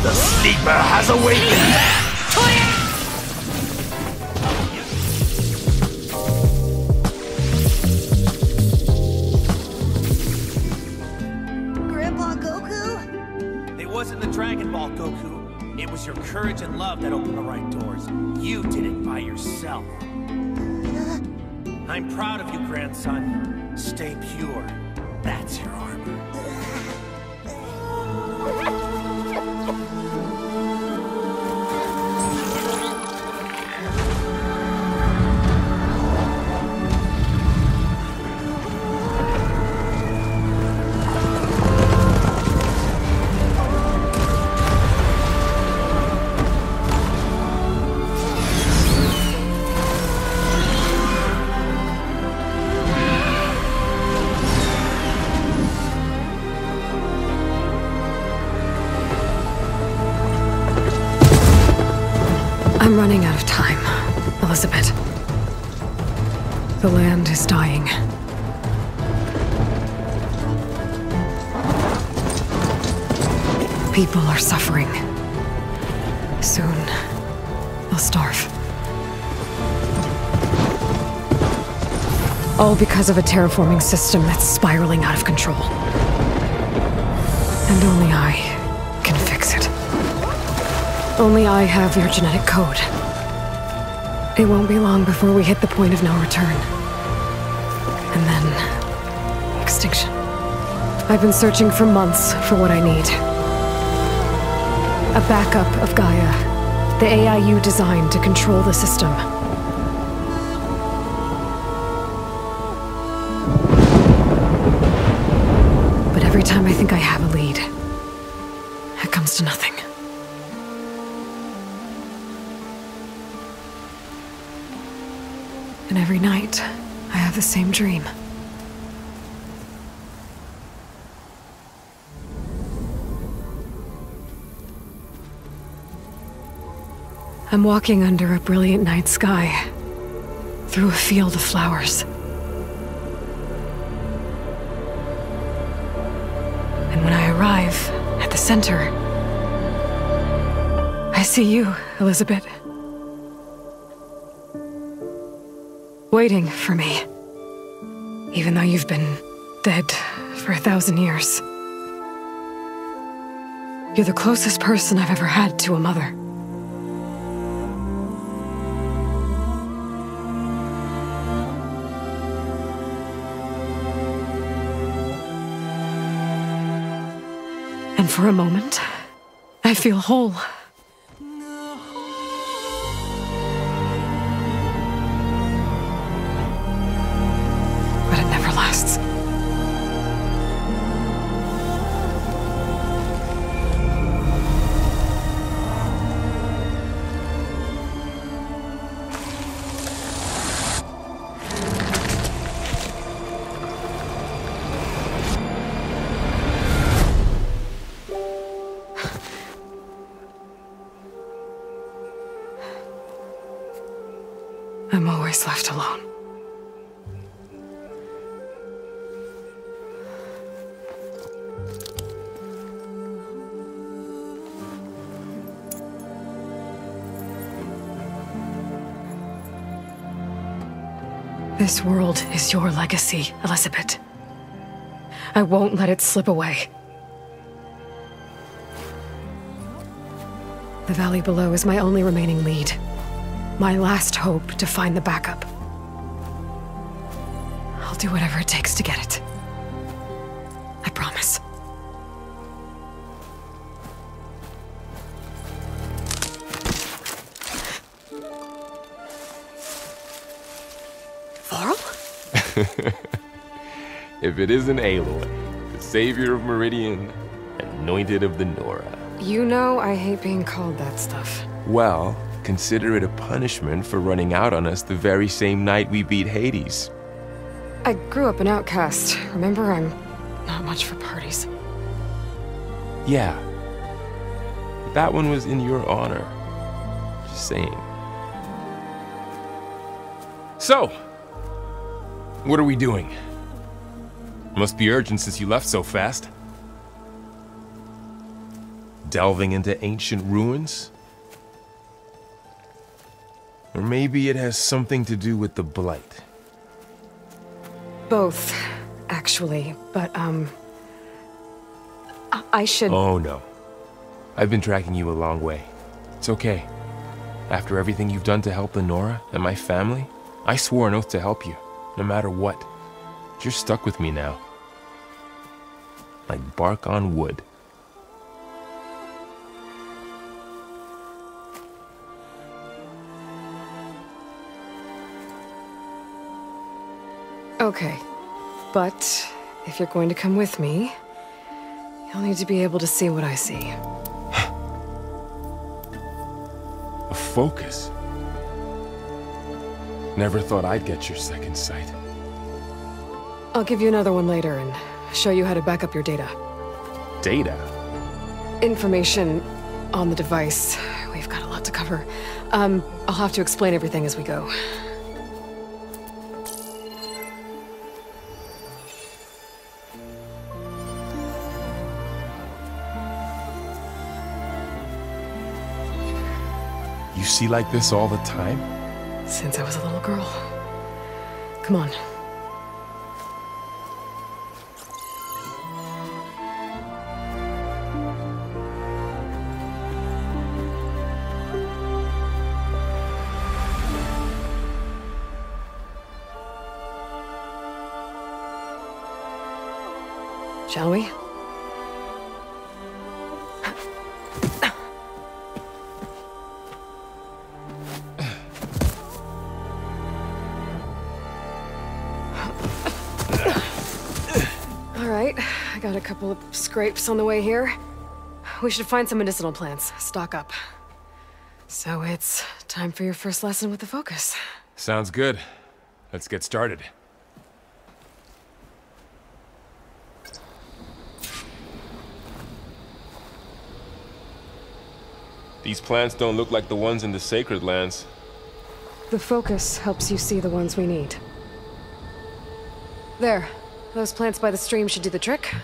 The sleeper has awakened! Grandpa Goku? It wasn't the Dragon Ball, Goku. It was your courage and love that opened the right doors. You did it by yourself. I'm proud of you, grandson. Stay pure. That's your armor. I'm running out of time, Elizabeth. The land is dying. People are suffering. Soon, they'll starve. All because of a terraforming system that's spiraling out of control. And only I can fix it. Only I have your genetic code. It won't be long before we hit the point of no return. And then... extinction. I've been searching for months for what I need. A backup of Gaia. The AI you designed to control the system. But every time I think I have a lead, it comes to nothing. And every night, I have the same dream. I'm walking under a brilliant night sky, through a field of flowers. And when I arrive at the center, I see you, Elizabeth. Waiting for me. Even though you've been dead for 1,000 years. You're the closest person I've ever had to a mother. And for a moment, I feel whole. But it never lasts. I'm always left alone. This world is your legacy, Elizabeth. I won't let it slip away. The valley below is my only remaining lead. My last hope to find the backup. I'll do whatever it takes to get it. I promise. Varl? If it isn't Aloy, the savior of Meridian, anointed of the Nora. You know I hate being called that stuff. Well, consider it a punishment for running out on us the very same night we beat Hades. I grew up an outcast. Remember, I'm not much for parties. Yeah. That one was in your honor. Just saying. So, what are we doing? Must be urgent since you left so fast. Delving into ancient ruins? Or maybe it has something to do with the Blight. Both, actually, but, I should... Oh, no. I've been tracking you a long way. It's okay. After everything you've done to help Lenora and my family, I swore an oath to help you, no matter what. You're stuck with me now. Like bark on wood. Okay, but if you're going to come with me, you'll need to be able to see what I see. A focus? Never thought I'd get your second sight. I'll give you another one later and show you how to back up your data. Data? Information on the device. We've got a lot to cover. I'll have to explain everything as we go. You see like this all the time? Since I was a little girl. Come on. Shall we? All right, I got a couple of scrapes on the way here. We should find some medicinal plants, stock up. So it's time for your first lesson with the focus. Sounds good. Let's get started. These plants don't look like the ones in the sacred lands. The focus helps you see the ones we need. There. Those plants by the stream should do the trick.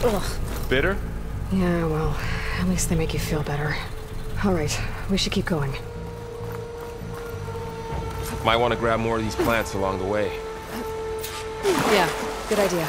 Ugh. Bitter? Yeah, well, at least they make you feel better. All right, we should keep going. Might want to grab more of these plants along the way. Yeah, good idea.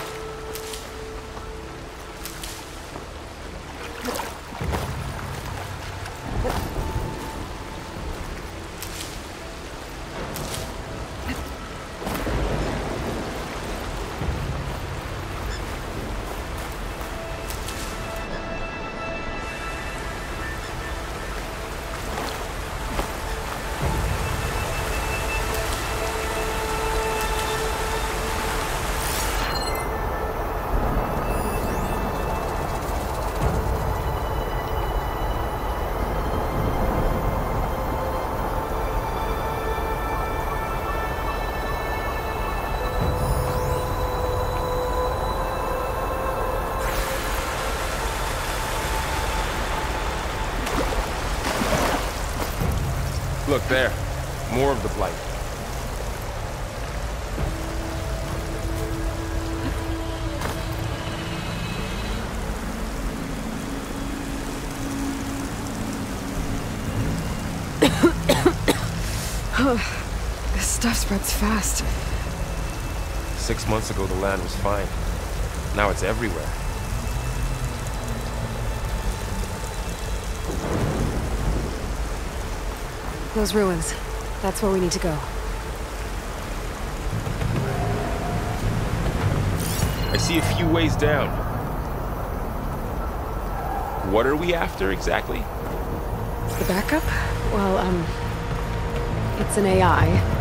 Look there. More of the Blight. This stuff spreads fast. 6 months ago, the land was fine. Now it's everywhere. Those ruins. That's where we need to go. I see a few ways down. What are we after exactly? The backup? Well, it's an AI.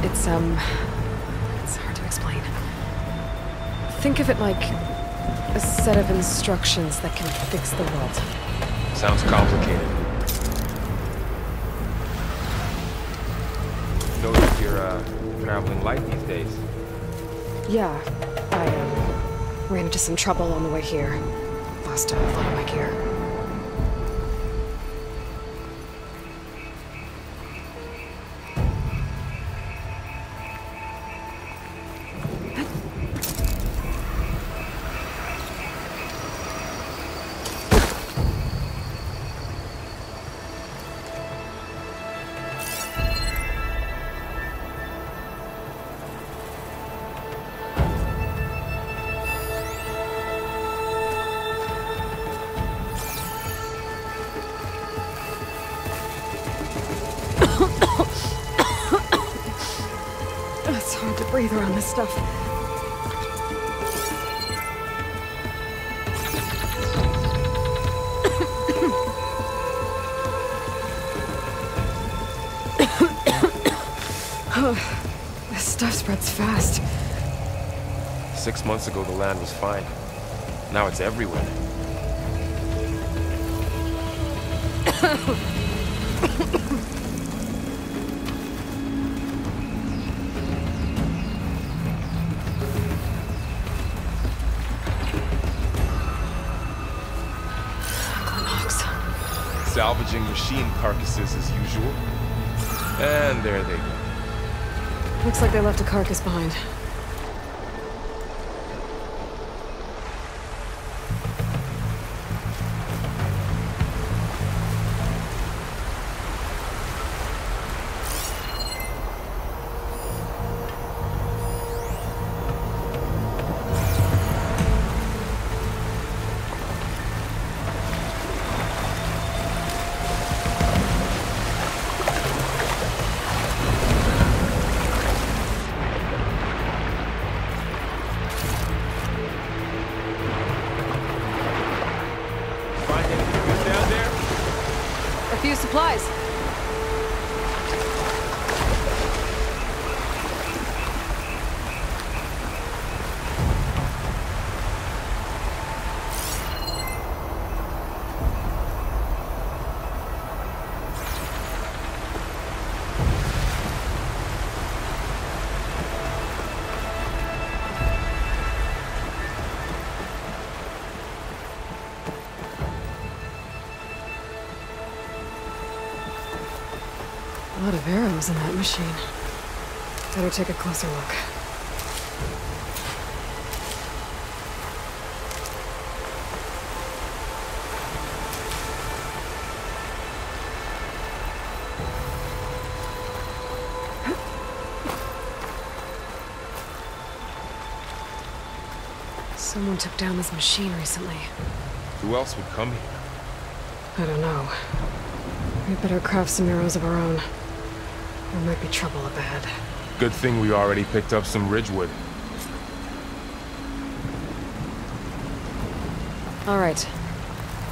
It's hard to explain. Think of it like a set of instructions that can fix the world. Sounds complicated. Noticed you're, traveling light these days. Yeah, I ran into some trouble on the way here. Lost a lot of my gear. It's hard to breathe around this stuff. This stuff spreads fast. 6 months ago, the land was fine. Now it's everywhere. Salvaging machine carcasses as usual. And there they go. Looks like they left a carcass behind. Few supplies. A lot of arrows in that machine. Better take a closer look. Someone took down this machine recently. Who else would come here? I don't know. We better craft some arrows of our own. There might be trouble up ahead. Good thing we already picked up some ridgewood. All right.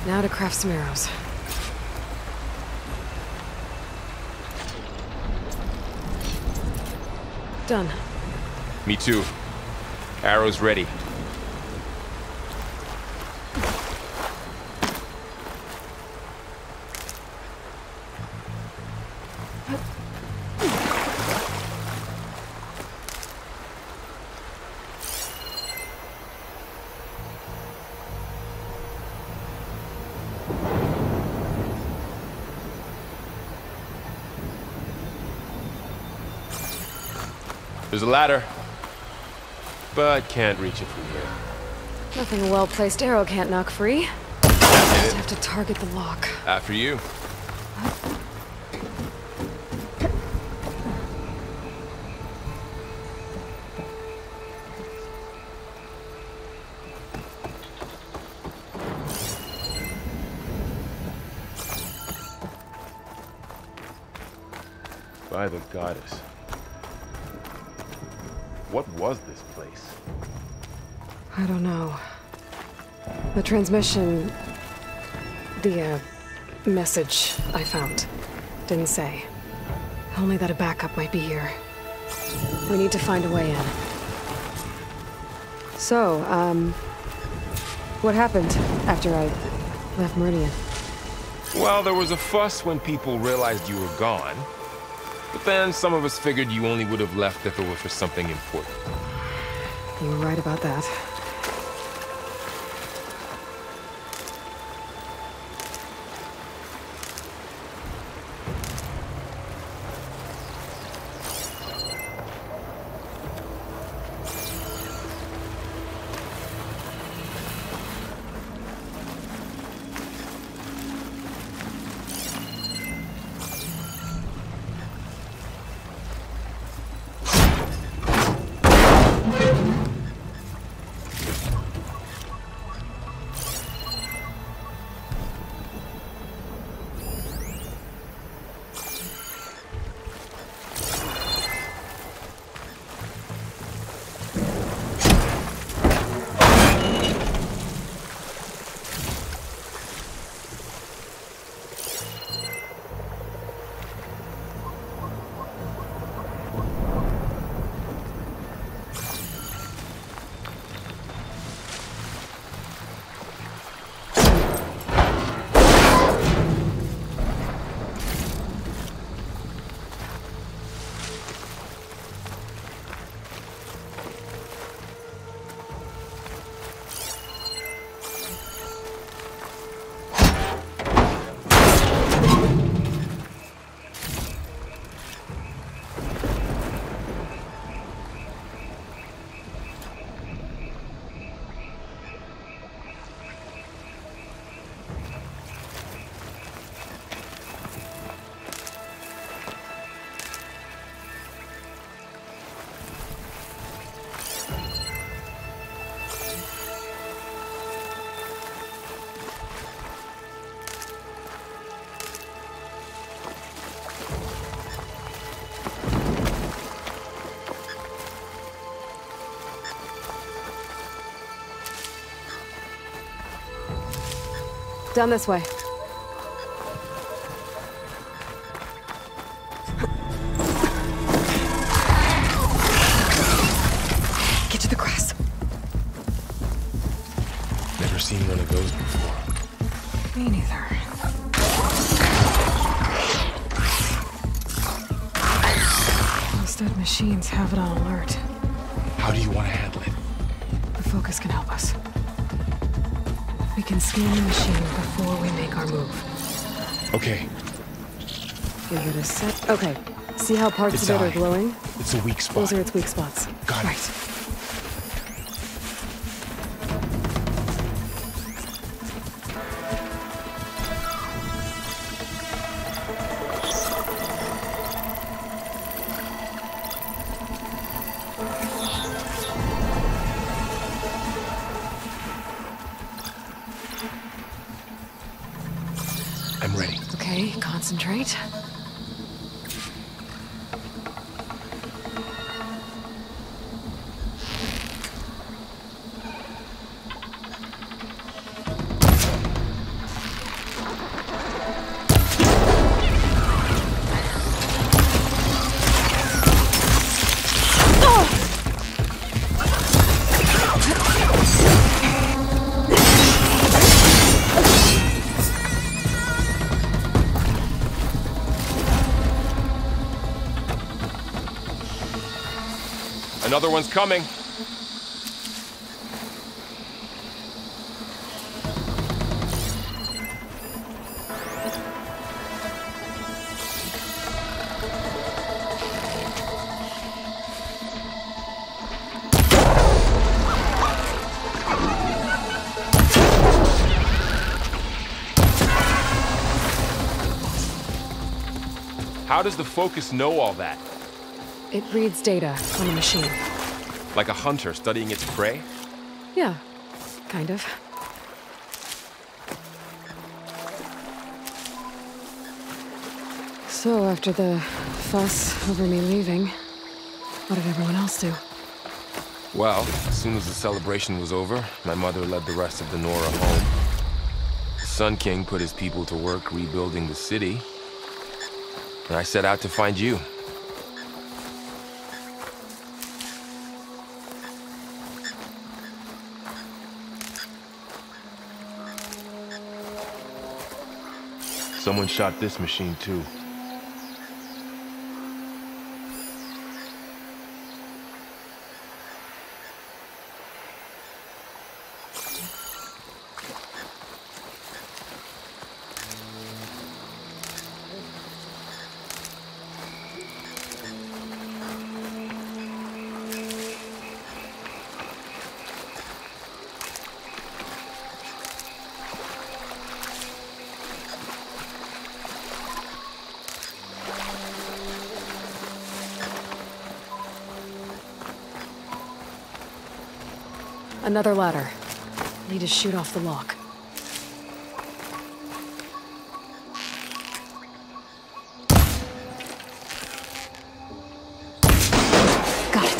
Now to craft some arrows. Done. Me too. Arrows ready. There's a ladder, but can't reach it from here. Nothing a well-placed arrow can't knock free. Just have to target the lock. After you. By the goddess. What was this place? I don't know. The transmission... The, message I found didn't say. Only that a backup might be here. We need to find a way in. So, what happened after I left Meridian? Well, there was a fuss when people realized you were gone. But then some of us figured you only would have left if it were for something important. You were right about that. Down this way. Get to the grass. Never seen one of those before. Me neither. Those dead machines have it on alert. How do you want to handle it? The focus can help us. We can scan the machine before we make our move. Okay. Give it a sec. Okay. See how parts Its of it eye. are glowing? It's a weak spot. Those are its weak spots. Got it. Right. I'm ready. Okay, concentrate. Another one's coming. How does the focus know all that? It reads data on the machine. Like a hunter studying its prey? Yeah, kind of. So, after the fuss over me leaving, what did everyone else do? Well, as soon as the celebration was over, my mother led the rest of the Nora home. The Sun King put his people to work rebuilding the city, and I set out to find you. Someone shot this machine too. Another ladder. Need to shoot off the lock. Got it.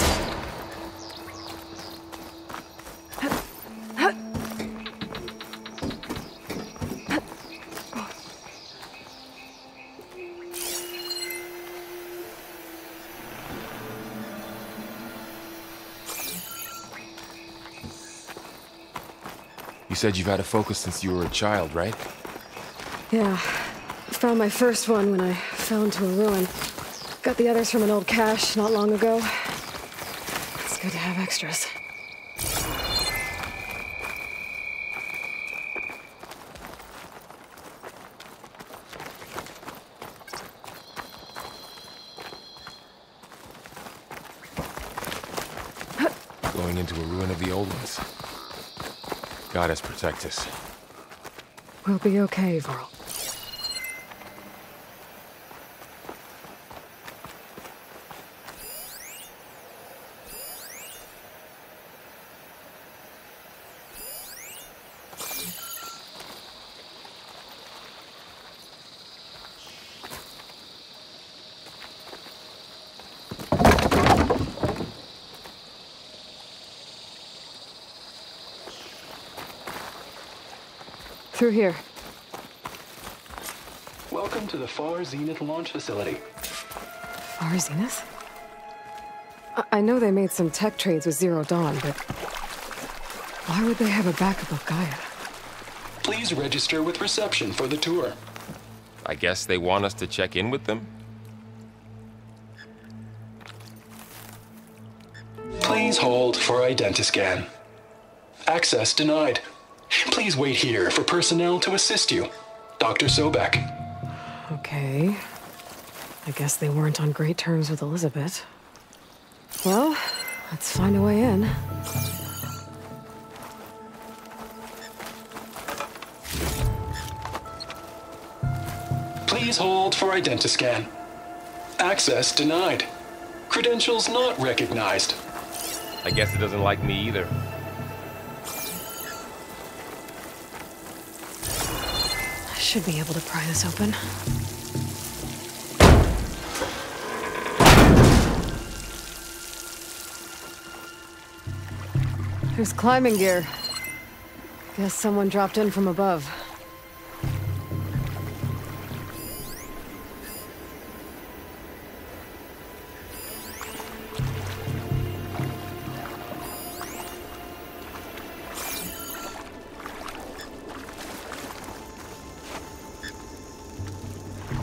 You said you've had a focus since you were a child, right? Yeah. Found my first one when I fell into a ruin. Got the others from an old cache not long ago. It's good to have extras. Going into a ruin of the old ones. Goddess protect us. We'll be okay, Varl. Through here. Welcome to the Far Zenith launch facility. Far Zenith? I know they made some tech trades with Zero Dawn, but why would they have a backup of Gaia? Please register with reception for the tour. I guess they want us to check in with them? Please hold for identiscan. Access denied. Please wait here for personnel to assist you. Dr. Sobek. Okay. I guess they weren't on great terms with Elizabeth. Well, let's find a way in. Please hold for identiscan. Access denied. Credentials not recognized. I guess it doesn't like me either. I should be able to pry this open. There's climbing gear. Guess someone dropped in from above.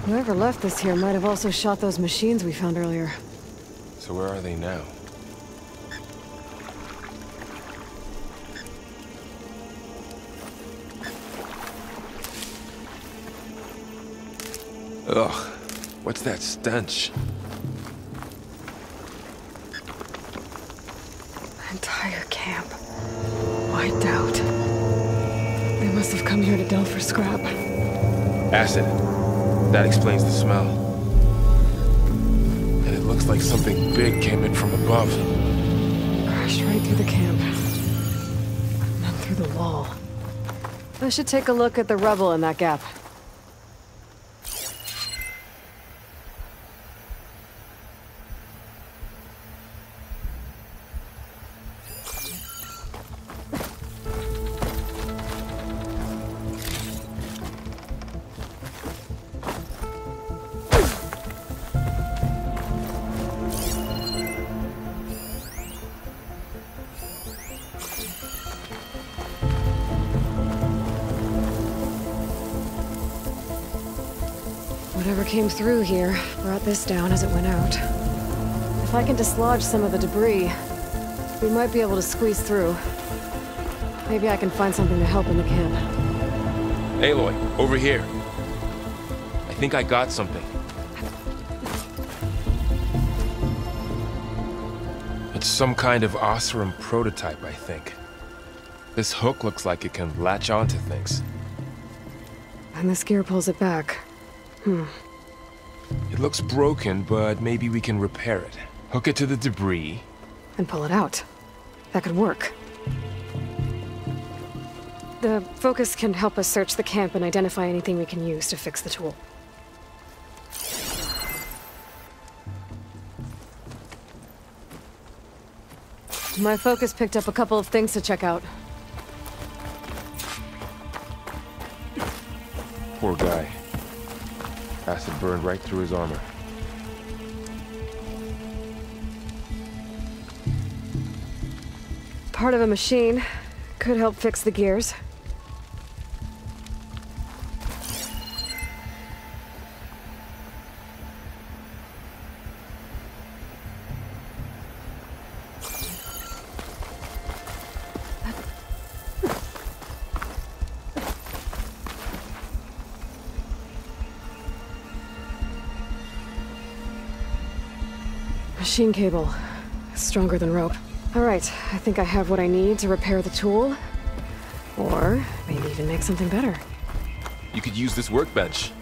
Whoever left this here might have also shot those machines we found earlier. So where are they now? Ugh, what's that stench? Entire camp. Wiped out. They must have come here to delve for scrap. Acid. That explains the smell. And it looks like something big came in from above. Crashed right through the camp. And then through the wall. I should take a look at the rubble in that gap. Whatever came through here brought this down as it went out. If I can dislodge some of the debris, we might be able to squeeze through. Maybe I can find something to help in the camp. Aloy, over here. I think I got something. It's some kind of Oseram prototype, I think. This hook looks like it can latch onto things. And this gear pulls it back. It looks broken, but maybe we can repair it. Hook it to the debris. And pull it out. That could work. The focus can help us search the camp and identify anything we can use to fix the tool. My focus picked up a couple of things to check out. Poor guy. Acid burned right through his armor. Part of a machine. Could help fix the gears. Machine cable. Stronger than rope. Alright, I think I have what I need to repair the tool. Or maybe even make something better. You could use this workbench.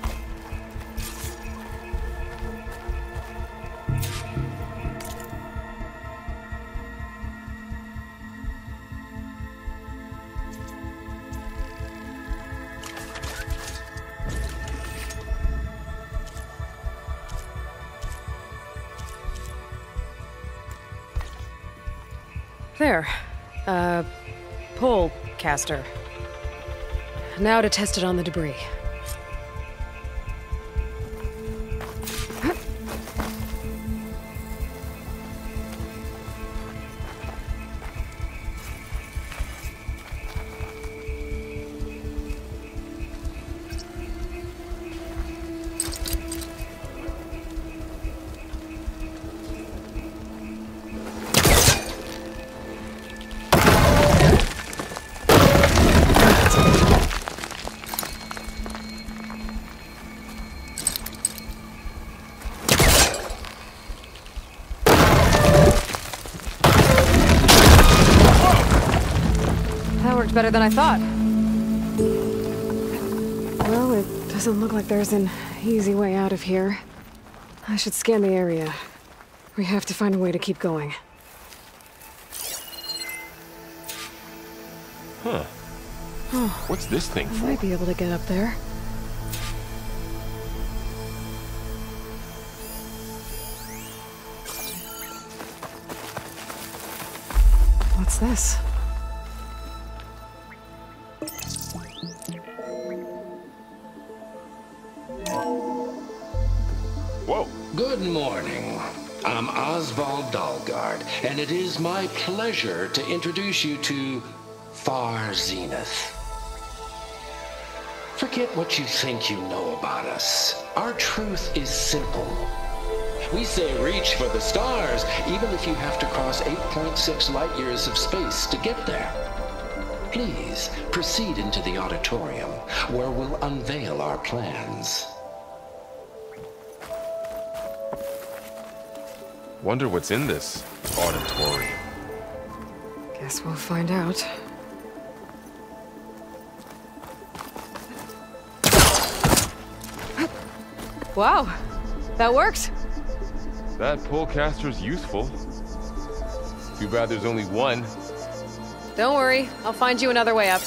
There. Pullcaster. Now to test it on the debris. Better than I thought. Well, it doesn't look like there's an easy way out of here. I should scan the area. We have to find a way to keep going. Huh. Oh, what's this thing I for? might be able to get up there. What's this? Whoa. Good morning. I'm Oswald Dalgard, and it is my pleasure to introduce you to Far Zenith. Forget what you think you know about us. Our truth is simple. We say reach for the stars, even if you have to cross 8.6 light years of space to get there. Please proceed into the auditorium, where we'll unveil our plans. Wonder what's in this auditorium. Guess we'll find out. Wow, that worked. That Pullcaster's useful. Too bad there's only one. Don't worry, I'll find you another way up.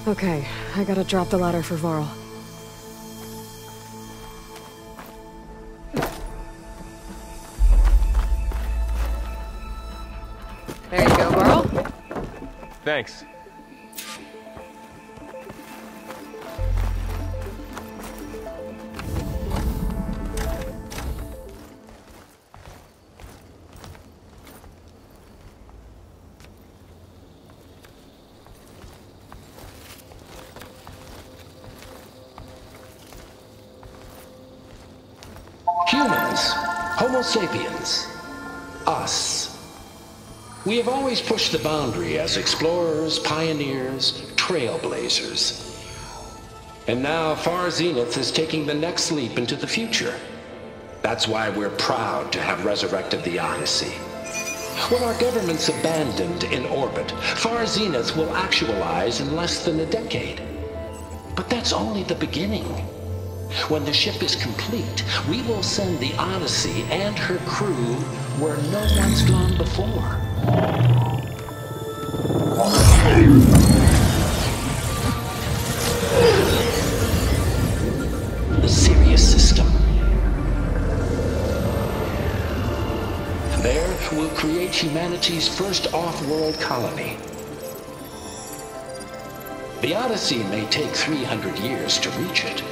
Okay, I gotta drop the ladder for Varl. There you go, Varl. Thanks. Homo sapiens. Us. We have always pushed the boundary as explorers, pioneers, trailblazers. And now Far Zenith is taking the next leap into the future. That's why we're proud to have resurrected the Odyssey. When our government's abandoned in orbit, Far Zenith will actualize in less than a decade. But that's only the beginning. When the ship is complete, we will send the Odyssey and her crew where no one's gone before. The Sirius system. There, we'll create humanity's first off-world colony. The Odyssey may take 300 years to reach it,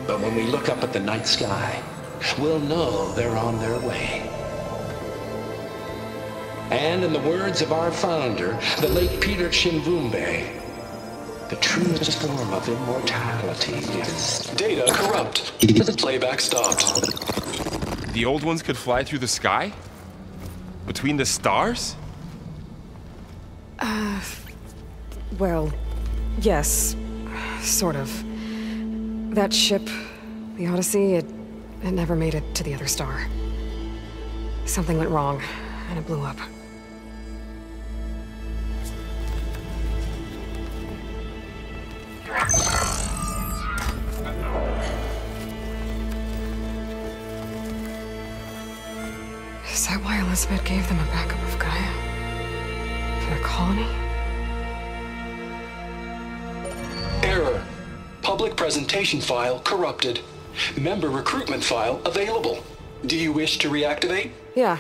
but when we look up at the night sky, we'll know they're on their way. And in the words of our founder, the late Peter Chimvumbe, the truest form of immortality is... Data corrupt. Playback stopped. The old ones could fly through the sky? Between the stars? Well, yes. Sort of. That ship, the Odyssey, it never made it to the other star. Something went wrong, and it blew up. Is that why Elizabeth gave them a backup of Gaia? For their colony? Error. Public presentation file corrupted. Member recruitment file available. Do you wish to reactivate? Yeah,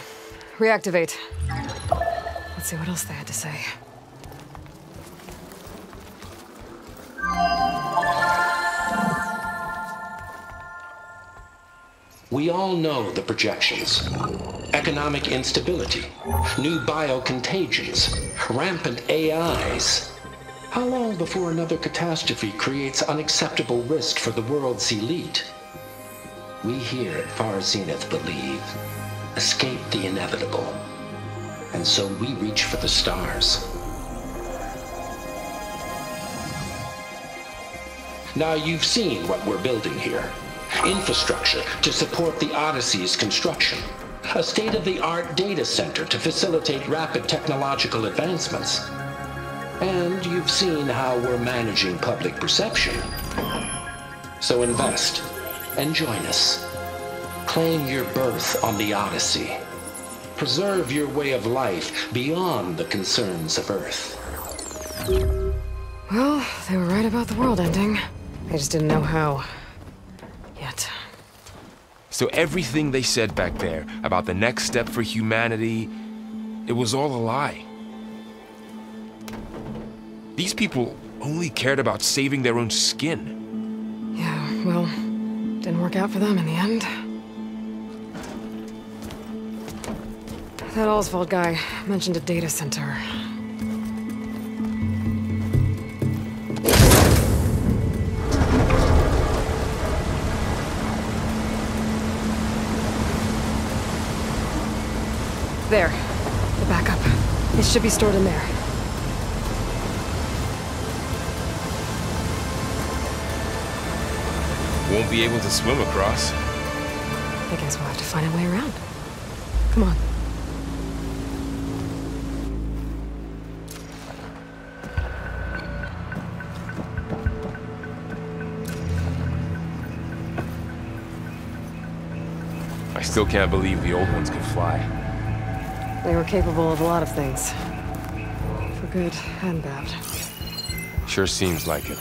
reactivate. Let's see what else they had to say. We all know the projections. Economic instability, new biocontagions, rampant AIs. How long before another catastrophe creates unacceptable risk for the world's elite? We here at Far Zenith believe, escape the inevitable. And so we reach for the stars. Now you've seen what we're building here. Infrastructure to support the Odyssey's construction. A state-of-the-art data center to facilitate rapid technological advancements. And you've seen how we're managing public perception. So invest and join us. Claim your berth on the Odyssey. Preserve your way of life beyond the concerns of Earth. Well, they were right about the world ending. They just didn't know how. Yet. So everything they said back there about the next step for humanity, it was all a lie. These people only cared about saving their own skin. Yeah, well, didn't work out for them in the end. That Oswald guy mentioned a data center. There. The backup. It should be stored in there. Won't be able to swim across. I guess we'll have to find a way around. Come on. I still can't believe the old ones could fly. They were capable of a lot of things. For good and bad. Sure seems like it.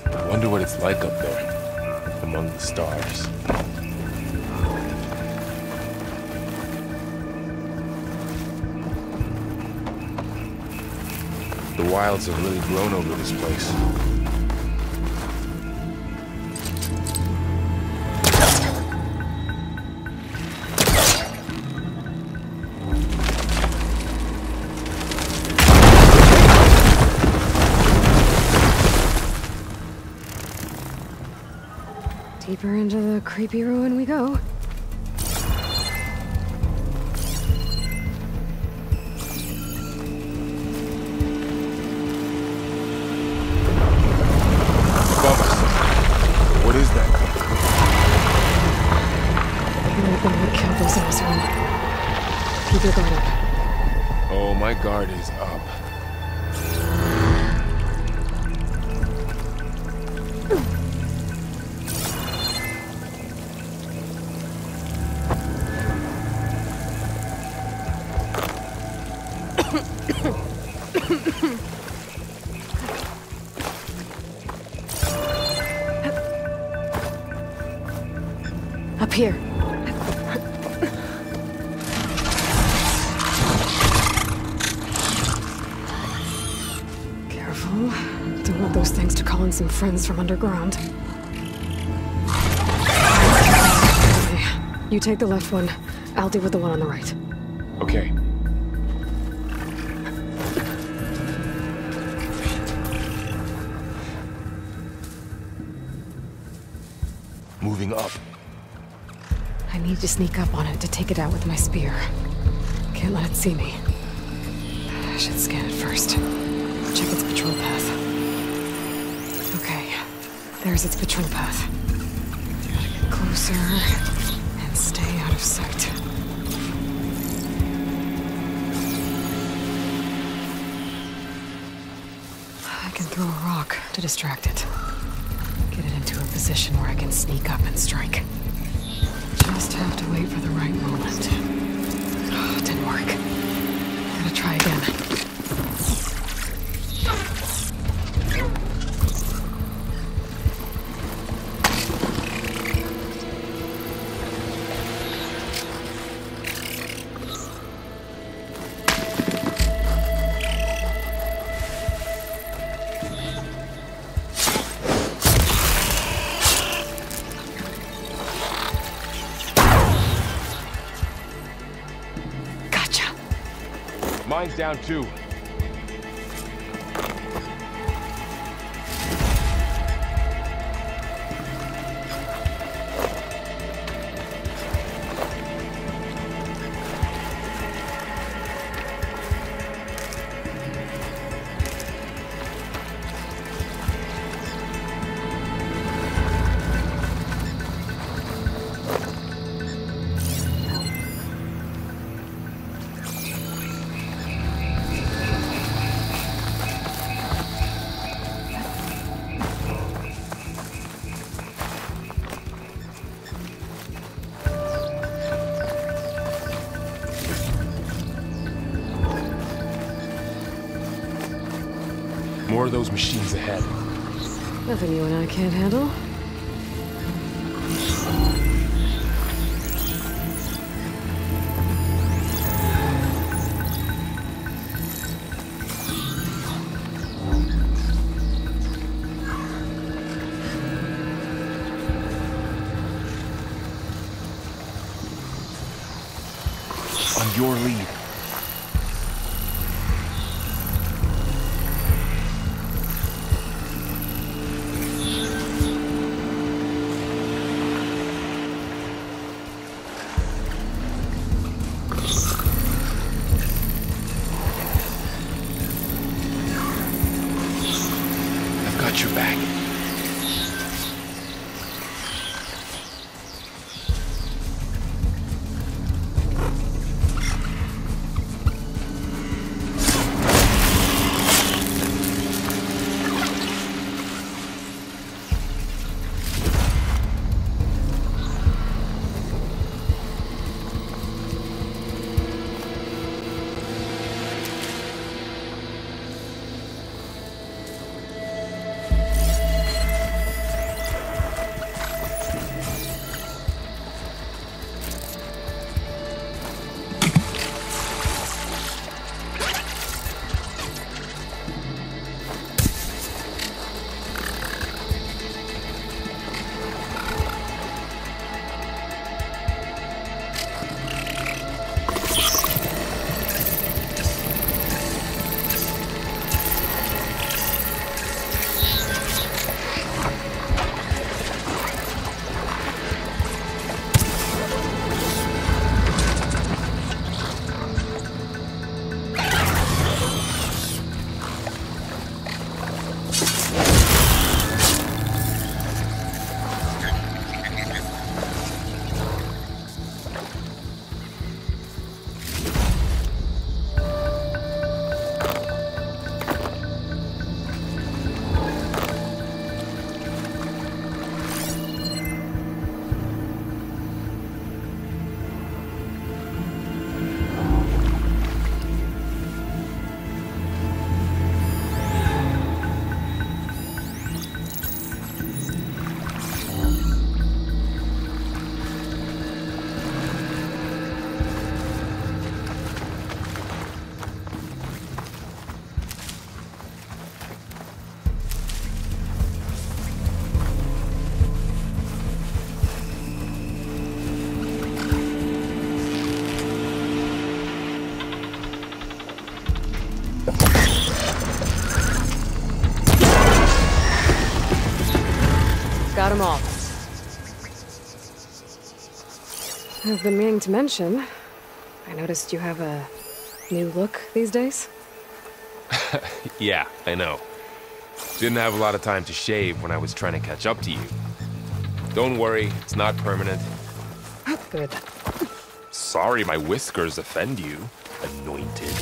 I wonder what it's like up there, among the stars. The wilds have really grown over this place. Deeper into the creepy ruin we go. your guard up. Oh, my guard is up. Up here. Careful. Don't want those things to call in some friends from underground. Okay. You take the left one. I'll deal with the one on the right. Okay. Moving up. I need to sneak up on it to take it out with my spear. Can't let it see me. I should scan it first. Check its patrol path. Okay, there's its patrol path. Gotta get closer and stay out of sight. I can throw a rock to distract it. Get it into a position where I can sneak up and strike. Just have to wait for the right moment. Oh, it didn't work. Gotta try again. Mine's down too. More of those machines ahead. Nothing you and I can't handle. On your lead. Your back. them all. I've been meaning to mention, I noticed you have a new look these days. Yeah, I know. Didn't have a lot of time to shave when I was trying to catch up to you. Don't worry, it's not permanent. Good. Sorry my whiskers offend you, anointed.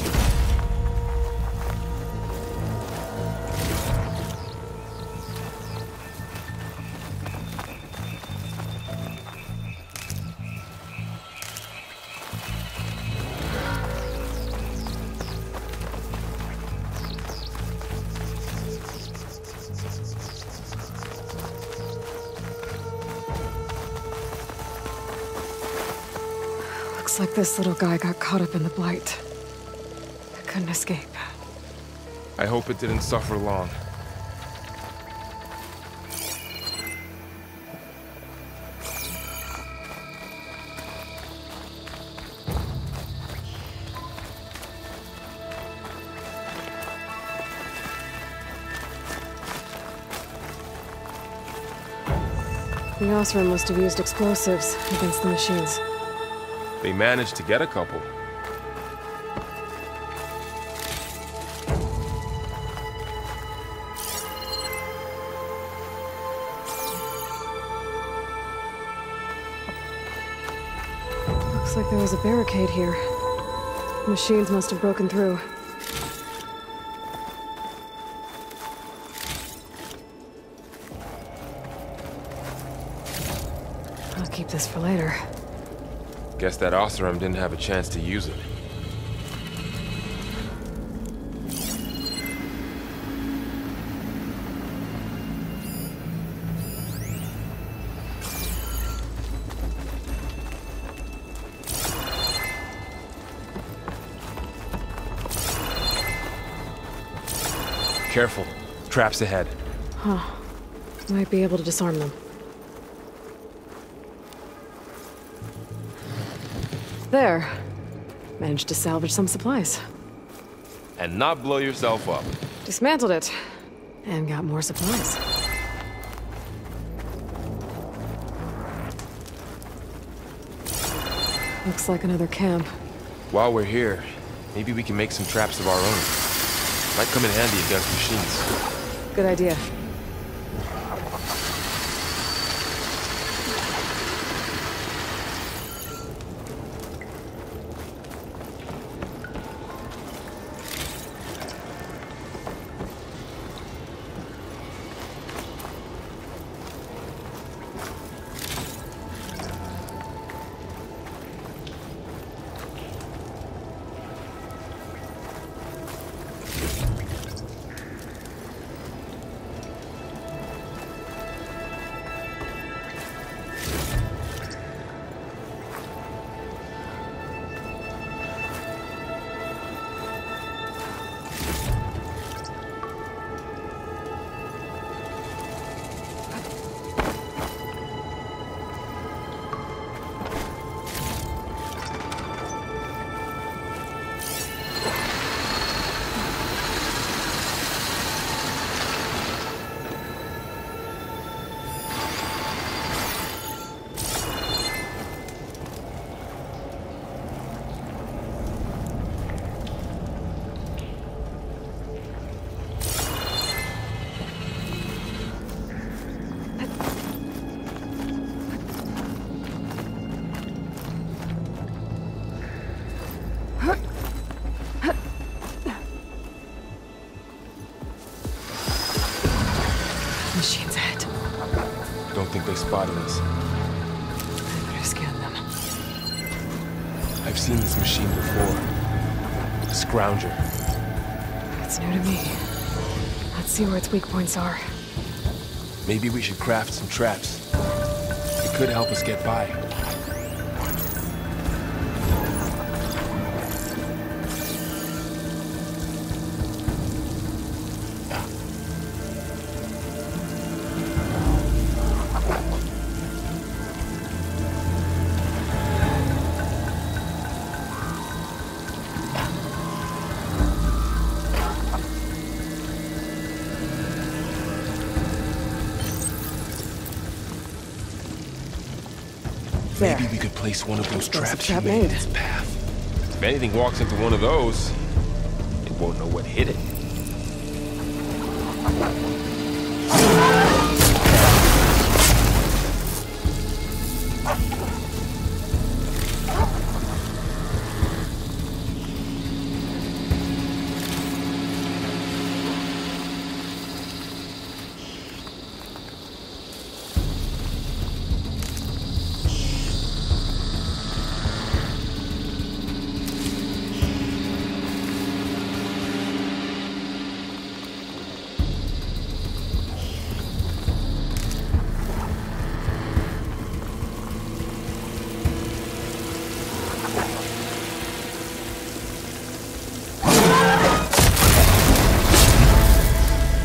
Looks like this little guy got caught up in the blight. I couldn't escape. I hope it didn't suffer long. The Osram must have used explosives against the machines. They managed to get a couple. Looks like there was a barricade here. Machines must have broken through. I'll keep this for later. Guess that Osram didn't have a chance to use it. Careful. Traps ahead. Huh. Might be able to disarm them. There. Managed to salvage some supplies. And not blow yourself up. Dismantled it. And got more supplies. Looks like another camp. While we're here, maybe we can make some traps of our own. Might come in handy against machines. Good idea. Machines ahead. Don't think they spotted us. I better scan them. I've seen this machine before. A scrounger. It's new to me. Let's see where its weak points are. Maybe we should craft some traps. It could help us get by. There. Maybe we could place one of those There's a traps trap you made in made. its path. If anything walks into one of those, it won't know what hit it.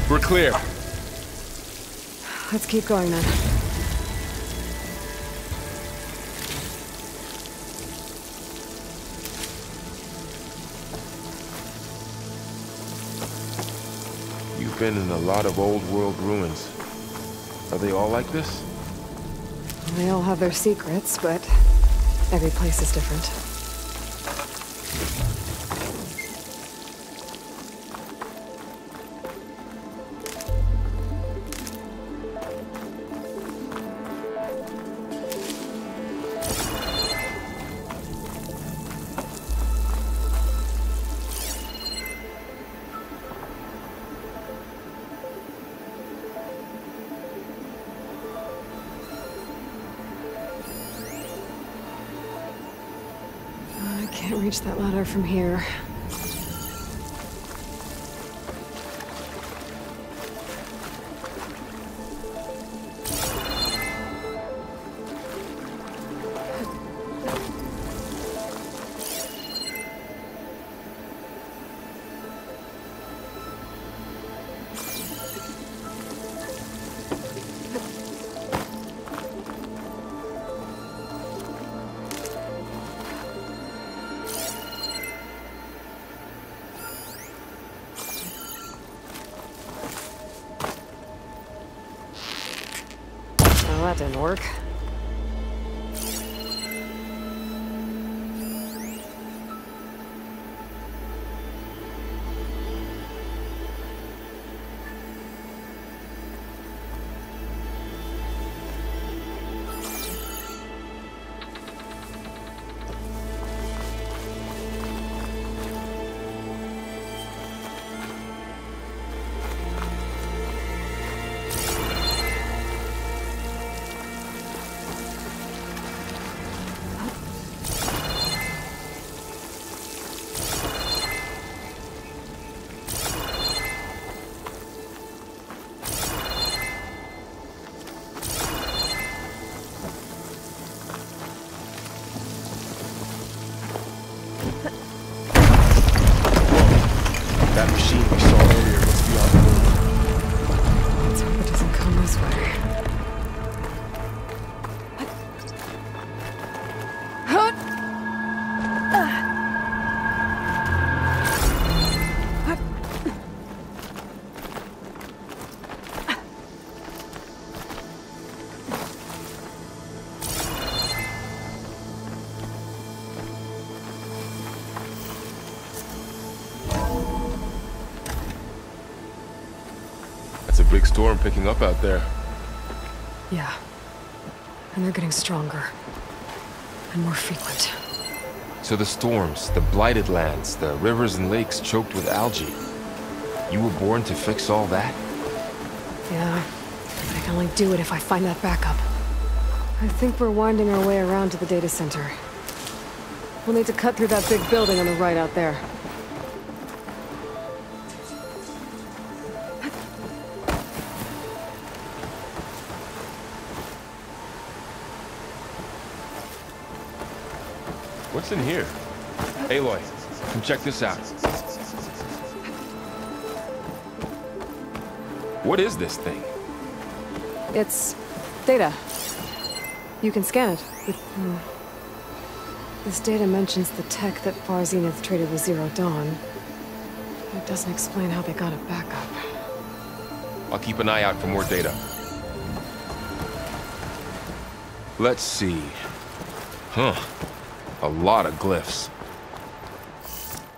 We're clear. Let's keep going then. You've been in a lot of old world ruins. Are they all like this? They all have their secrets, but every place is different. I can't reach that ladder from here. Well, that didn't work. That machine we saw earlier must be on the move. Let's hope it doesn't come this way. It's a big storm picking up out there. Yeah. And they're getting stronger. And more frequent. So the storms, the blighted lands, the rivers and lakes choked with algae. You were born to fix all that? Yeah. I can only do it if I find that backup. I think we're winding our way around to the data center. We'll need to cut through that big building on the right out there. What's in here? Aloy, come check this out. What is this thing? It's data. You can scan it with... This data mentions the tech that Far Zenith traded with Zero Dawn. It doesn't explain how they got it back up. I'll keep an eye out for more data. Let's see. Huh. A lot of glyphs.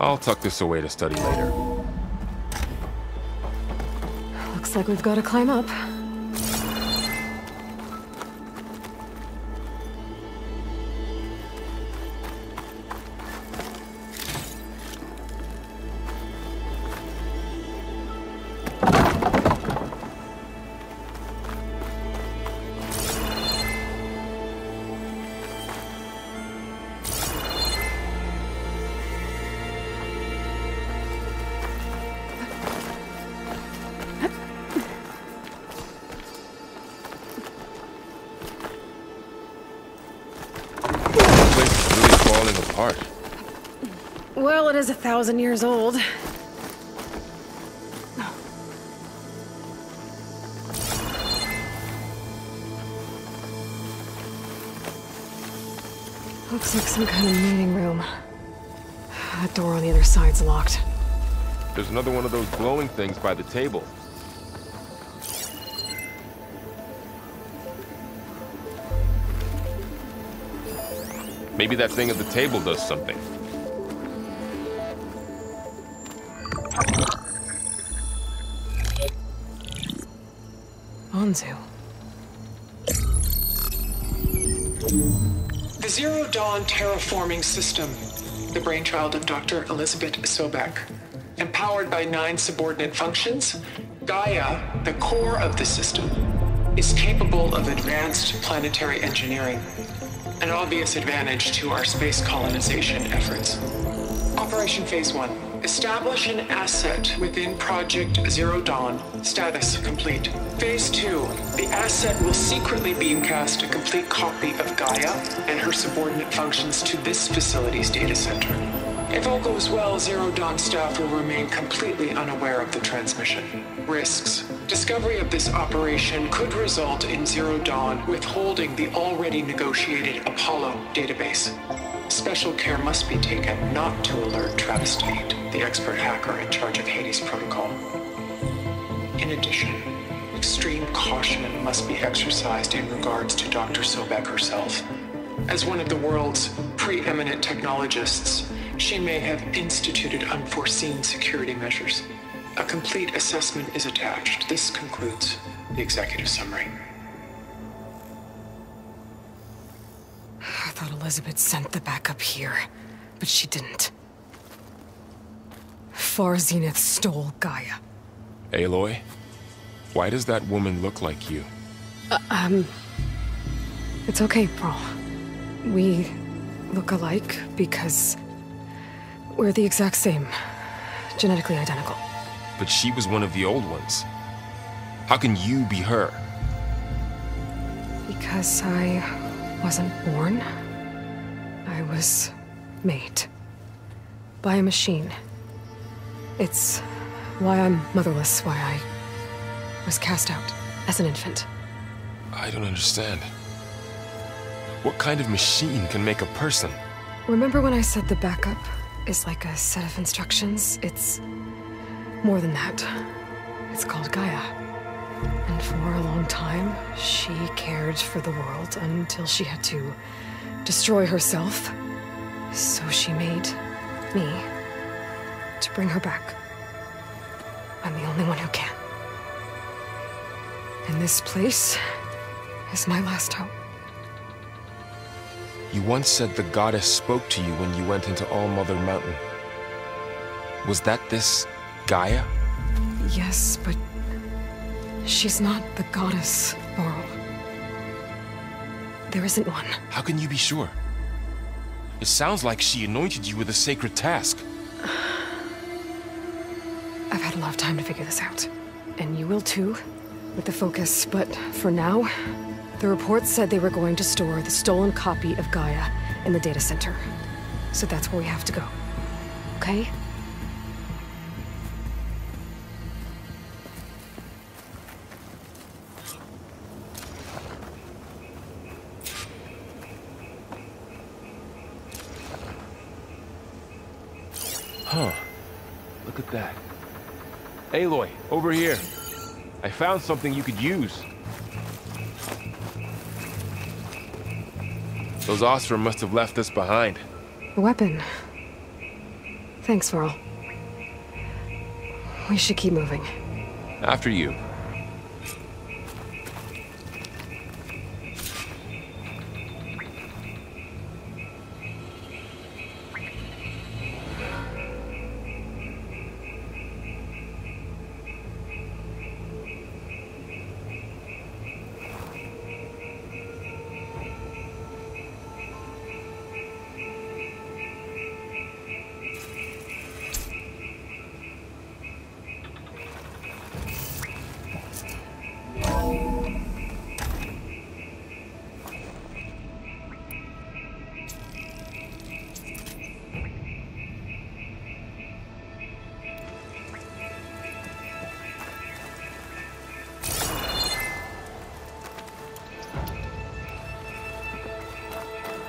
I'll tuck this away to study later. Looks like we've got to climb up. Well, it is 1,000 years old. Looks like some kind of meeting room. That door on the other side's locked. There's another one of those glowing things by the table. Maybe that thing at the table does something. Anzu. The Zero Dawn terraforming system, the brainchild of Dr. Elizabeth Sobek. Empowered by 9 subordinate functions, Gaia, the core of the system, is capable of advanced planetary engineering, an obvious advantage to our space colonization efforts. Operation Phase 1. Establish an asset within Project Zero Dawn. Status complete. Phase 2. The asset will secretly beamcast a complete copy of Gaia and her subordinate functions to this facility's data center. If all goes well, Zero Dawn staff will remain completely unaware of the transmission. Risks. Discovery of this operation could result in Zero Dawn withholding the already negotiated Apollo database. Special care must be taken not to alert Travis Tate, the expert hacker in charge of Hades Protocol. In addition, extreme caution must be exercised in regards to Dr. Sobek herself. As one of the world's preeminent technologists, she may have instituted unforeseen security measures. A complete assessment is attached. This concludes the executive summary. I thought Elizabeth sent the backup here, but she didn't. Far Zenith stole Gaia. Aloy, why does that woman look like you? It's okay, Pearl. We look alike because we're the exact same. Genetically identical. But she was one of the old ones. How can you be her? Because I wasn't born. I was made. By a machine. It's why I'm motherless, why I was cast out as an infant. I don't understand. What kind of machine can make a person? Remember when I said the backup is like a set of instructions? It's more than that. It's called Gaia. And for a long time, she cared for the world until she had to destroy herself. So she made me to bring her back. I'm the only one who can. And this place is my last hope. You once said the goddess spoke to you when you went into All-Mother Mountain. Was that this Gaia? Yes, but she's not the goddess, Laurel. There isn't one. How can you be sure? It sounds like she anointed you with a sacred task. I've had a lot of time to figure this out. And you will too, with the focus. But for now, the reports said they were going to store the stolen copy of Gaia in the data center. So that's where we have to go. Okay? Huh. Look at that. Aloy, over here. I found something you could use. Those Ostrom must have left us behind. A weapon. Thanks, Varl. We should keep moving. After you.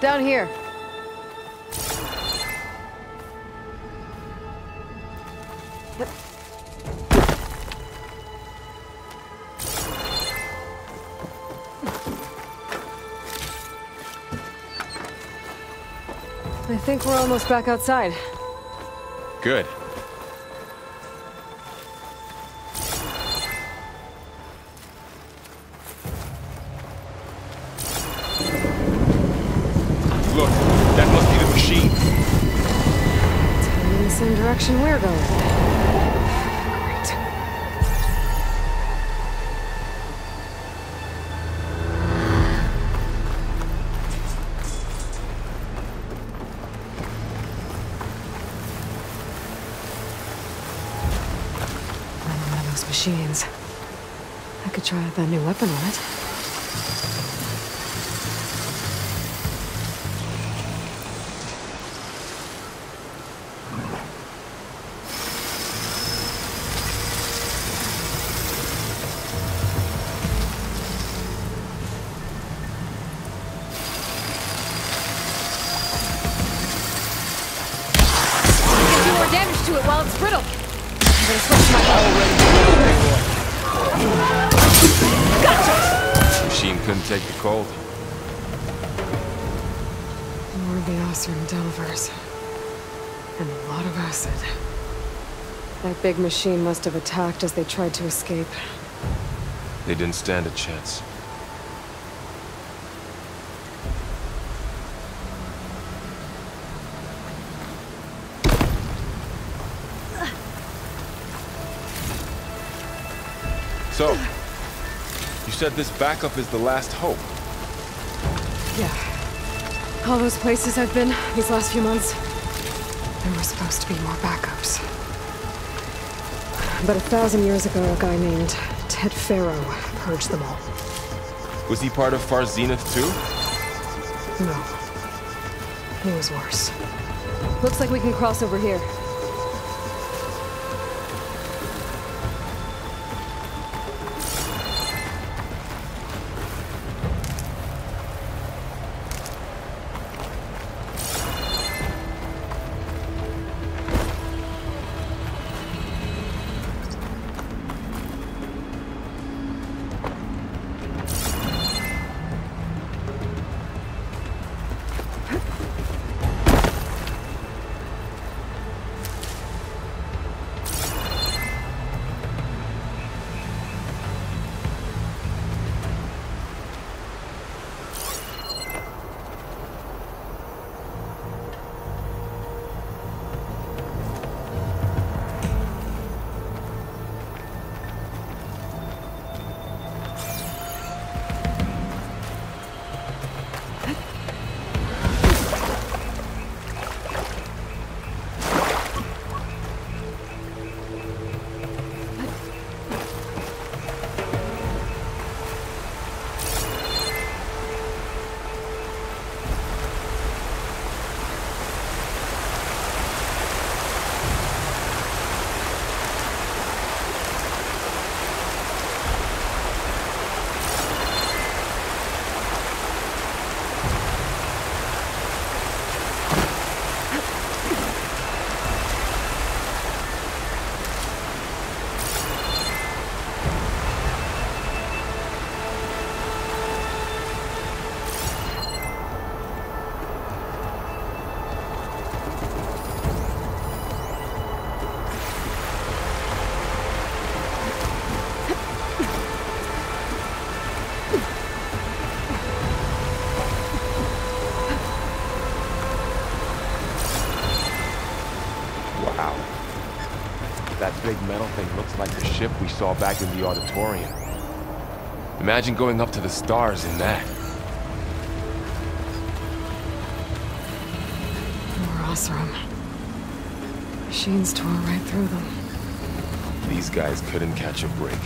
Down here. I think we're almost back outside. Good. Look, that must be the machine. It's heading in the same direction we're going. Great. Another one of those machines. I could try out that new weapon on it. Damage to it while it's brittle. I'm gonna switch my Gotcha! Machine couldn't take the cold. More of the Ostrom Delvers. And a lot of acid. That big machine must have attacked as they tried to escape. They didn't stand a chance. So, you said this backup is the last hope. Yeah. All those places I've been these last few months, there were supposed to be more backups. But 1,000 years ago, a guy named Ted Pharaoh purged them all. Was he part of Far Zenith too? No. He was worse. Looks like we can cross over here. that big metal thing looks like the ship we saw back in the auditorium. Imagine going up to the stars in that. More Osram. Machines tore right through them. These guys couldn't catch a break.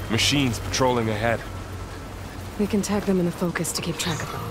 Machines patrolling ahead. We can tag them in the focus to keep track of them.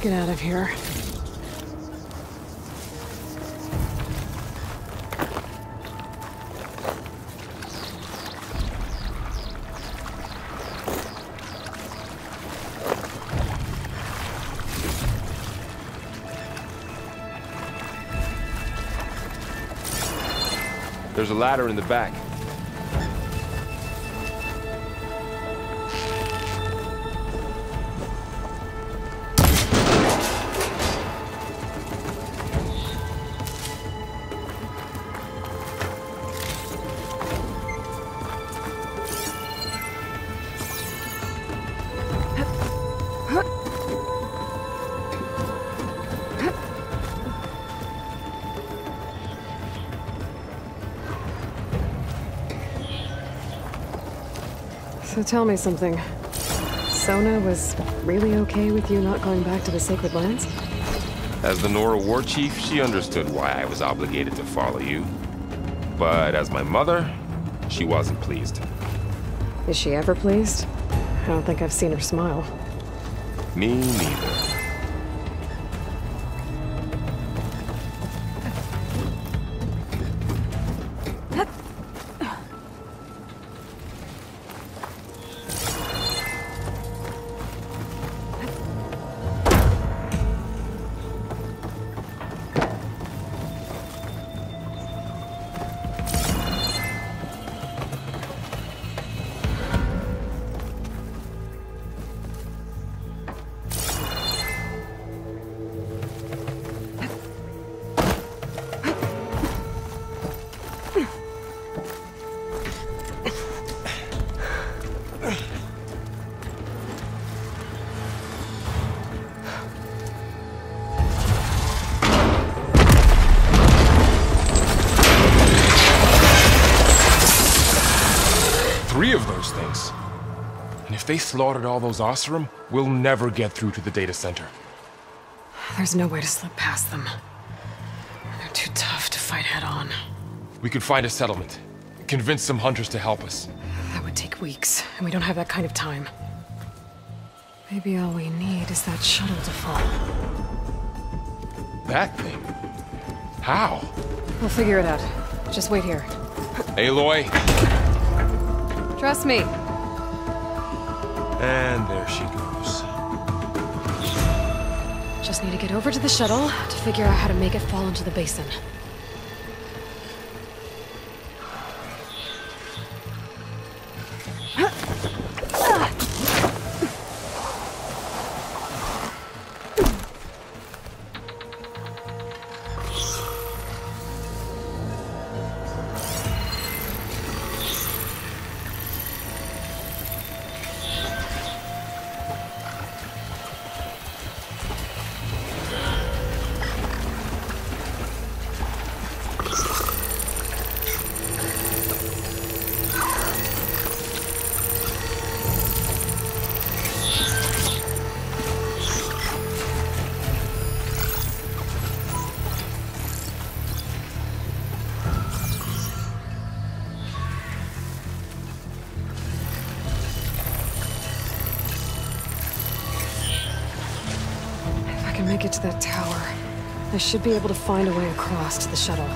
Get out of here. There's a ladder in the back. So tell me something. Sona was really okay with you not going back to the Sacred Lands? As the Nora war chief, she understood why I was obligated to follow you. But as my mother, she wasn't pleased. Is she ever pleased? I don't think I've seen her smile. Me neither. Of those things. And if they slaughtered all those Oseram, we'll never get through to the data center. There's no way to slip past them. They're too tough to fight head-on. We could find a settlement. Convince some hunters to help us. That would take weeks, and we don't have that kind of time. Maybe all we need is that shuttle to fall. That thing? How? We'll figure it out. Just wait here. Aloy! Trust me. And there she goes. Just need to get over to the shuttle to figure out how to make it fall into the basin. Make it to that tower. I should be able to find a way across to the shuttle.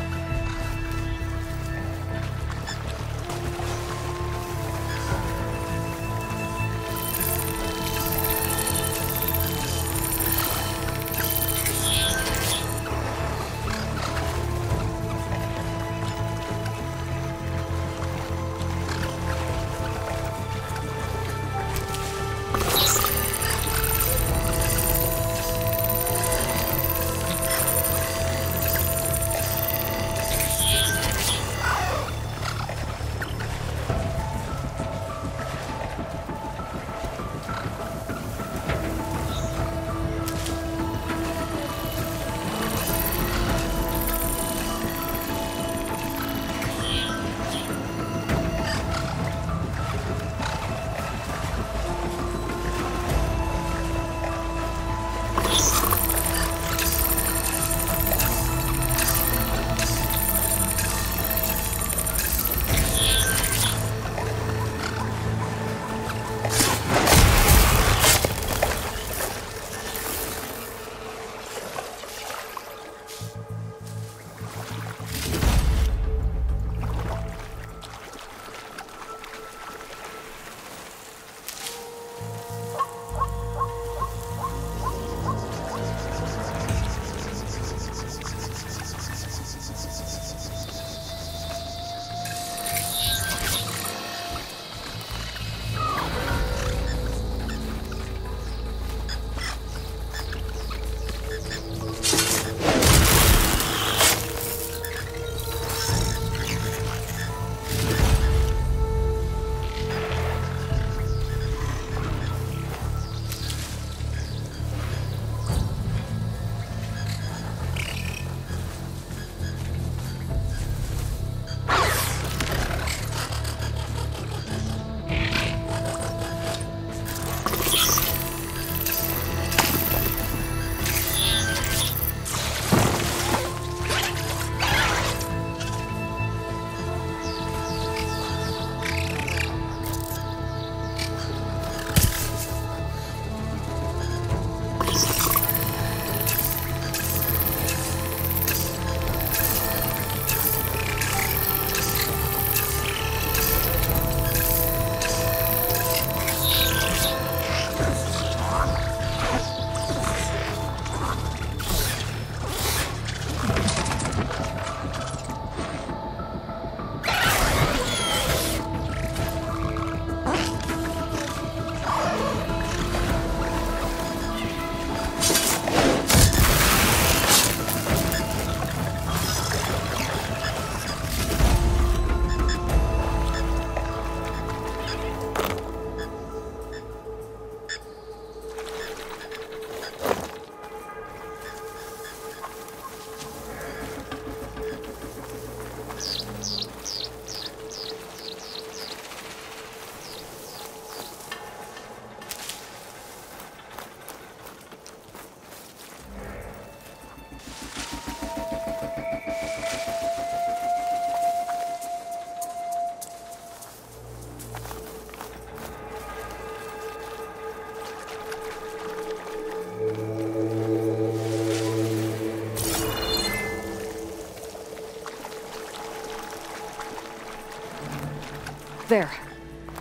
There.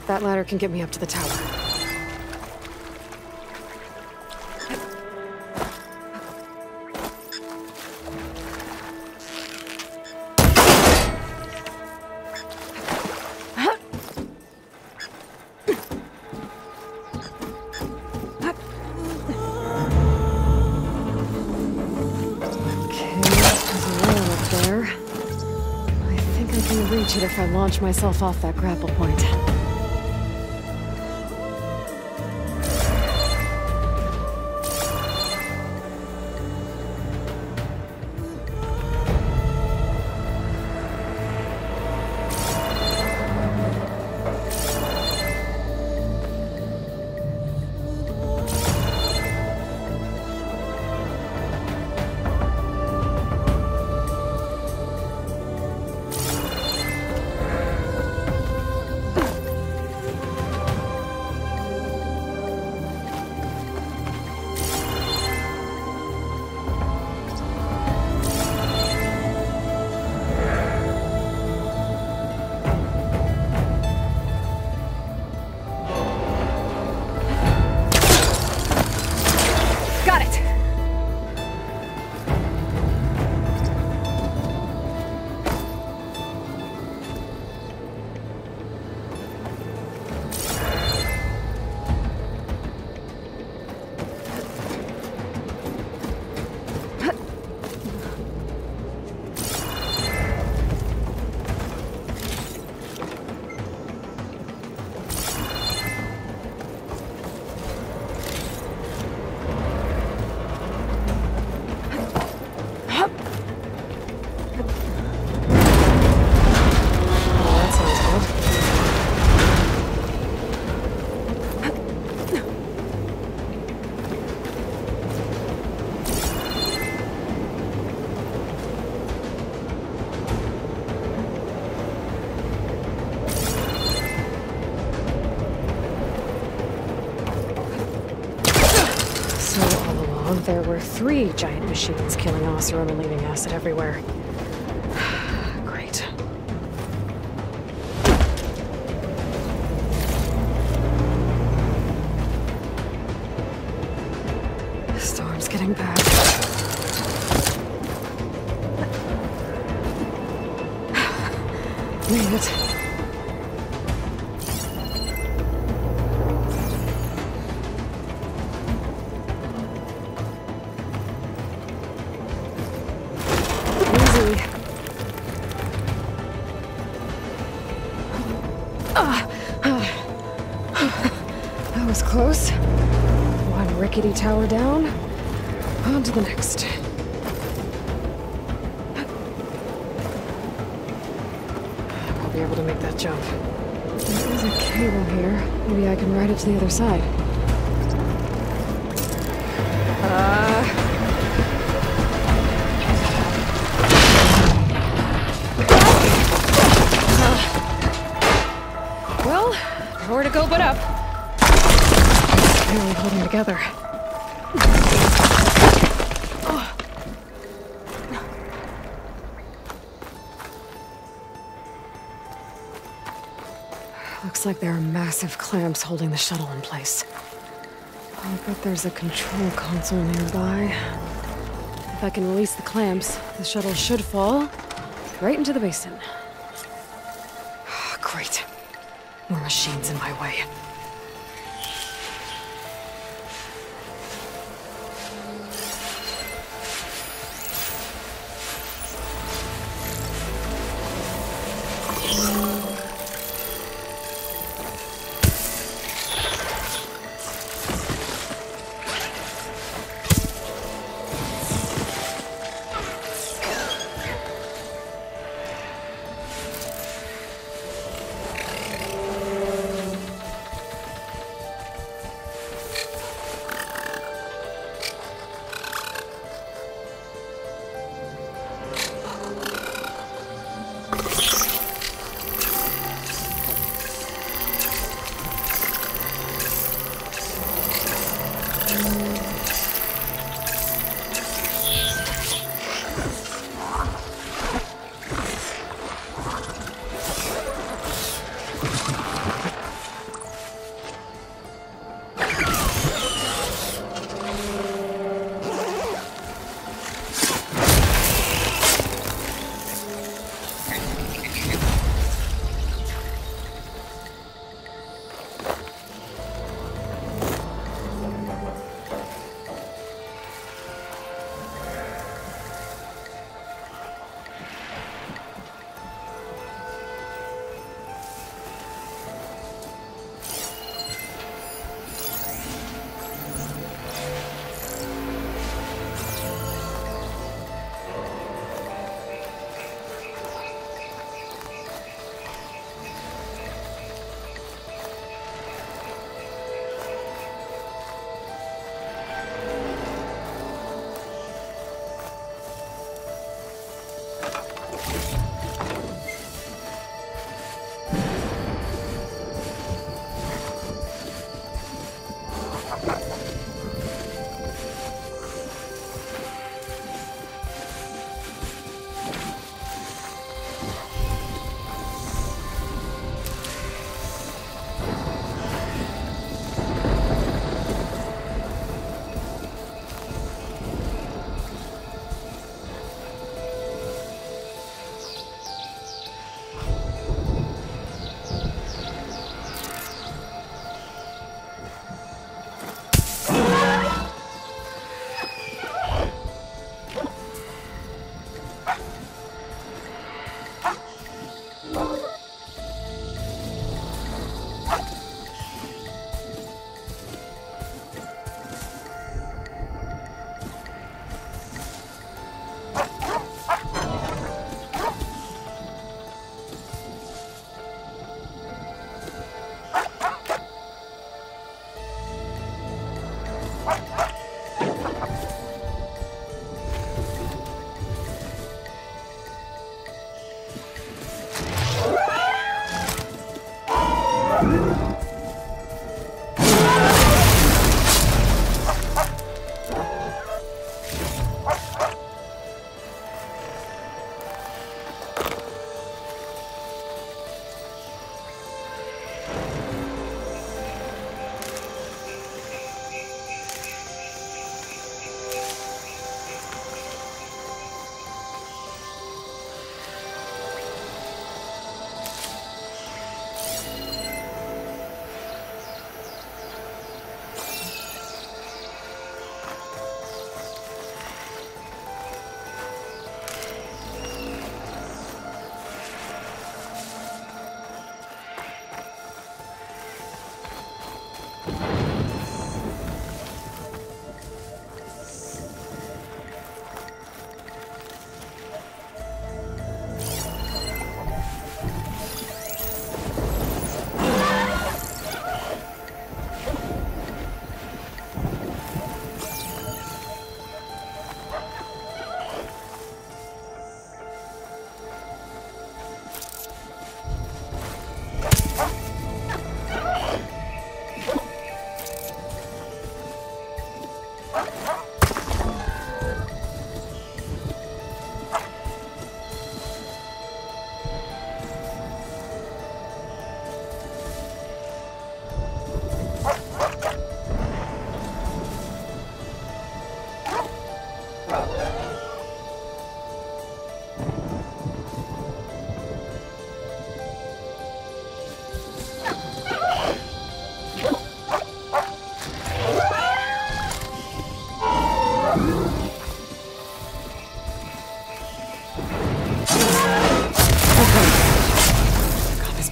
That ladder can get me up to the tower. If I launch myself off that grapple point. There were 3 giant machines killing Oseram and leaving acid everywhere. Great. The storm's getting bad. Made it. That was close. One rickety tower down. On to the next. I'll be able to make that jump. There is a cable here. Maybe I can ride it to the other side. Well, nowhere to go but up. It's really holding together. Looks like there are massive clamps holding the shuttle in place. I bet there's a control console nearby. If I can release the clamps, the shuttle should fall right into the basin. Great. More machines in my way.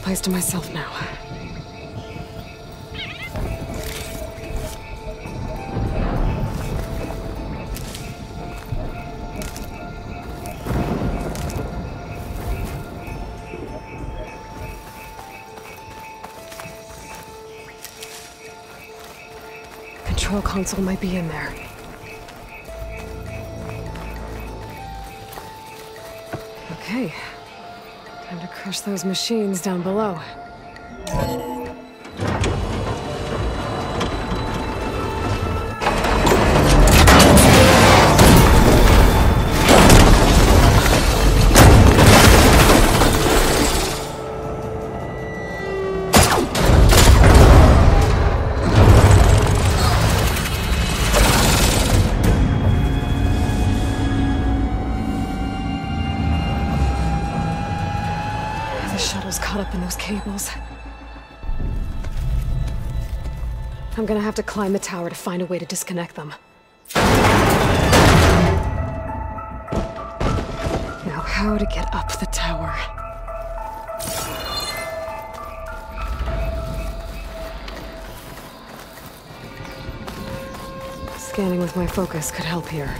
place to myself now. Control console might be in there. Okay. Time to crush those machines down below. Caught up in those cables. I'm gonna have to climb the tower to find a way to disconnect them. Now, how to get up the tower? Scanning with my focus could help here.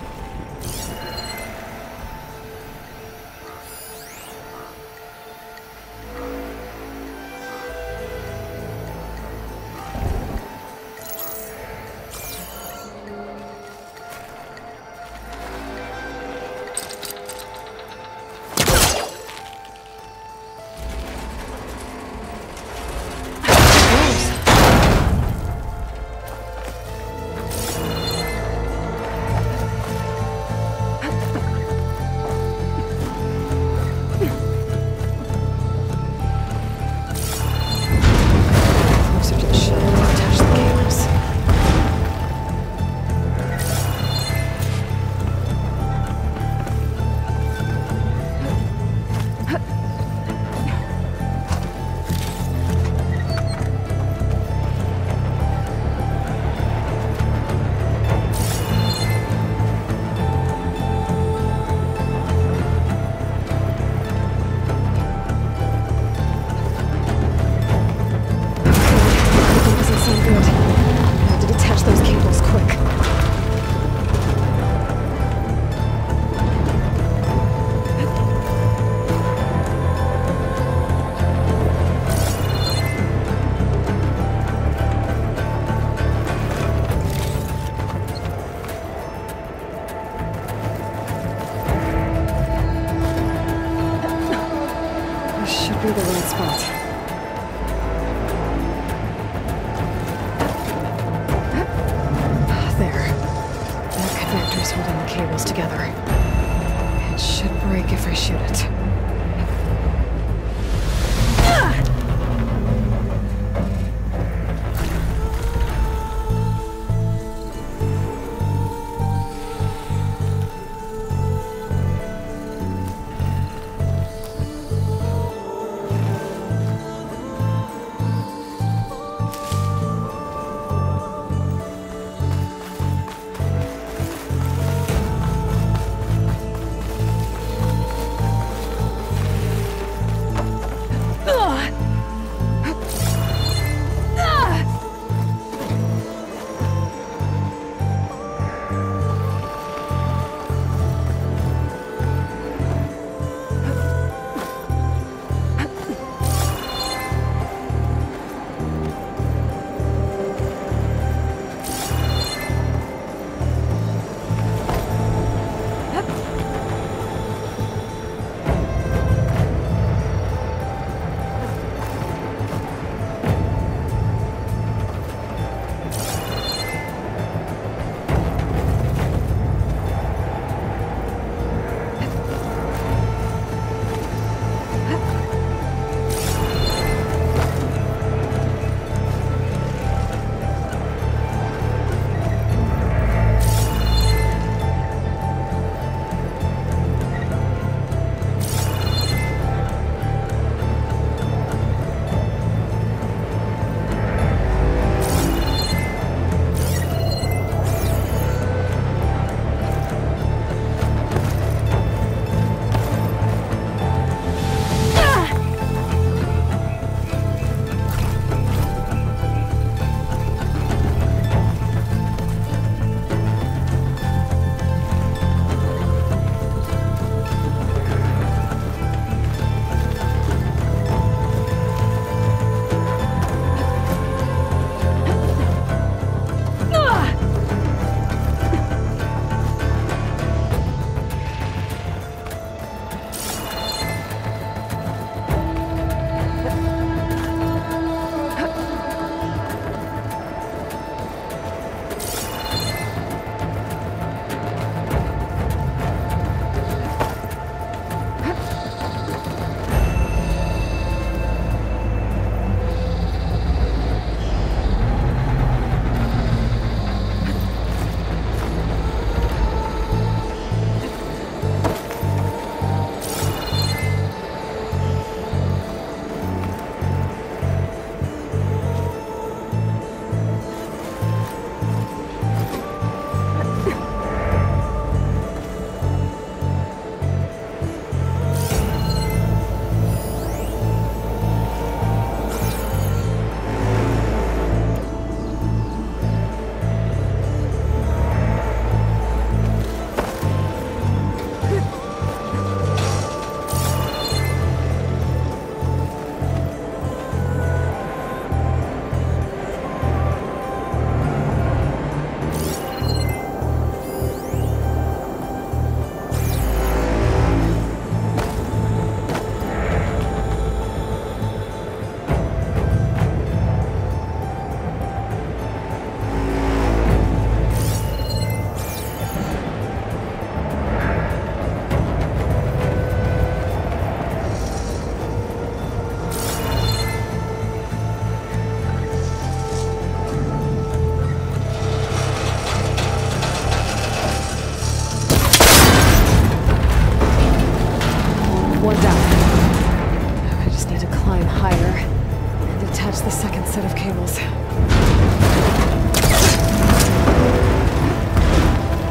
higher and attach the second set of cables.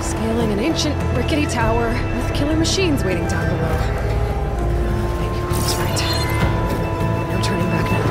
Scaling an ancient, rickety tower with killer machines waiting down below. Maybe Ron was right. No turning back now.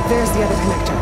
There's the other connector.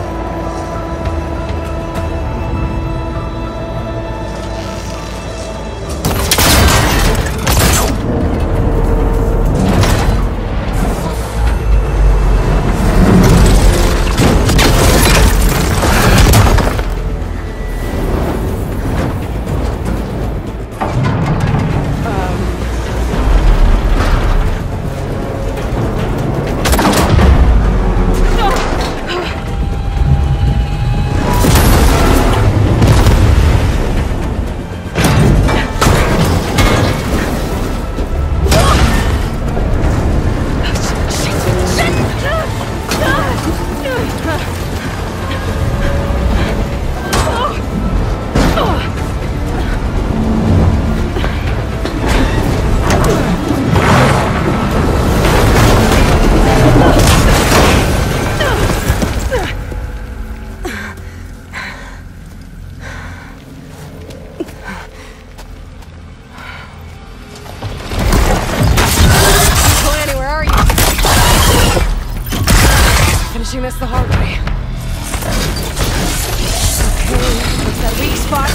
Finishing this the hard way. Okay, what's that weak spot?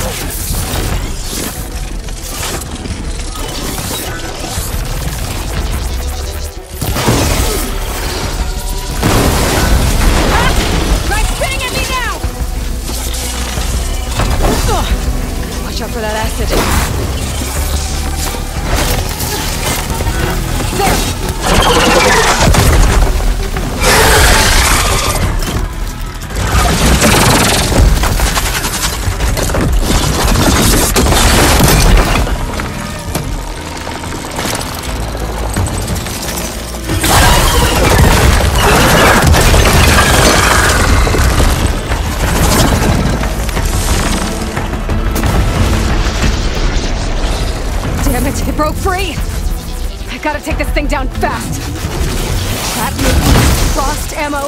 Try spitting at me now! Watch out for that acid. It broke free! I gotta take this thing down fast! That frost ammo.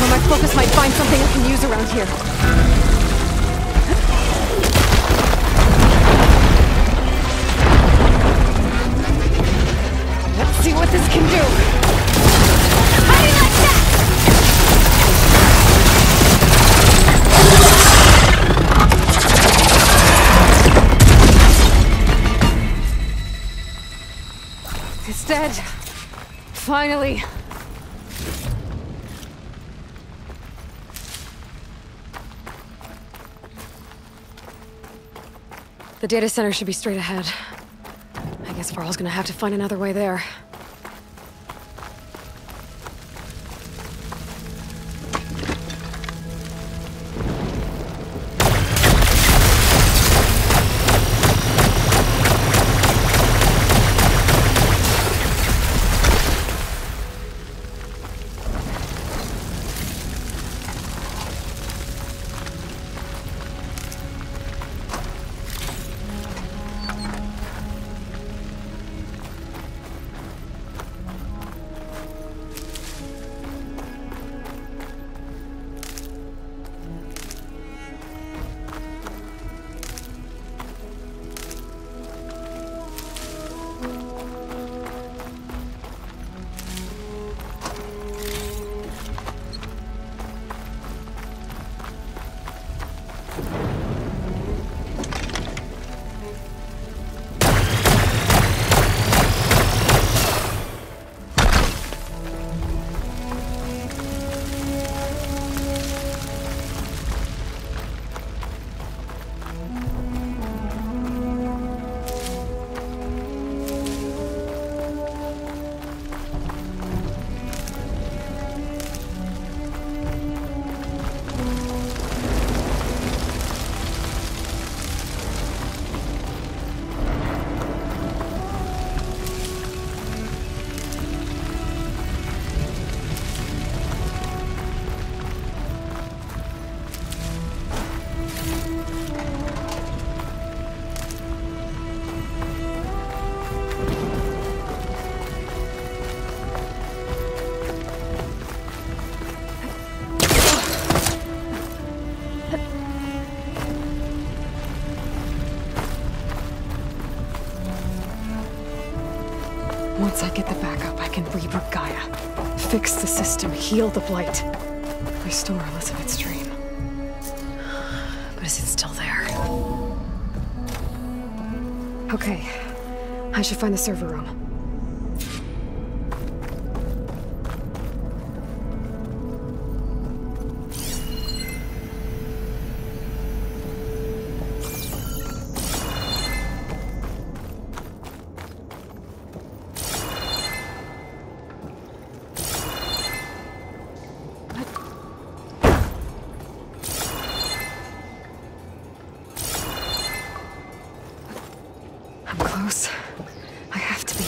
Or my focus might find something I can use around here. Let's see what this can do! How do you like that? It's dead. Finally. The data center should be straight ahead. I guess Varl's gonna have to find another way there. Once I get the backup, I can reboot Gaia. Fix the system, heal the Blight. Restore Elizabeth's dream. But is it still there? Okay. I should find the server room. I'm close. I have to be.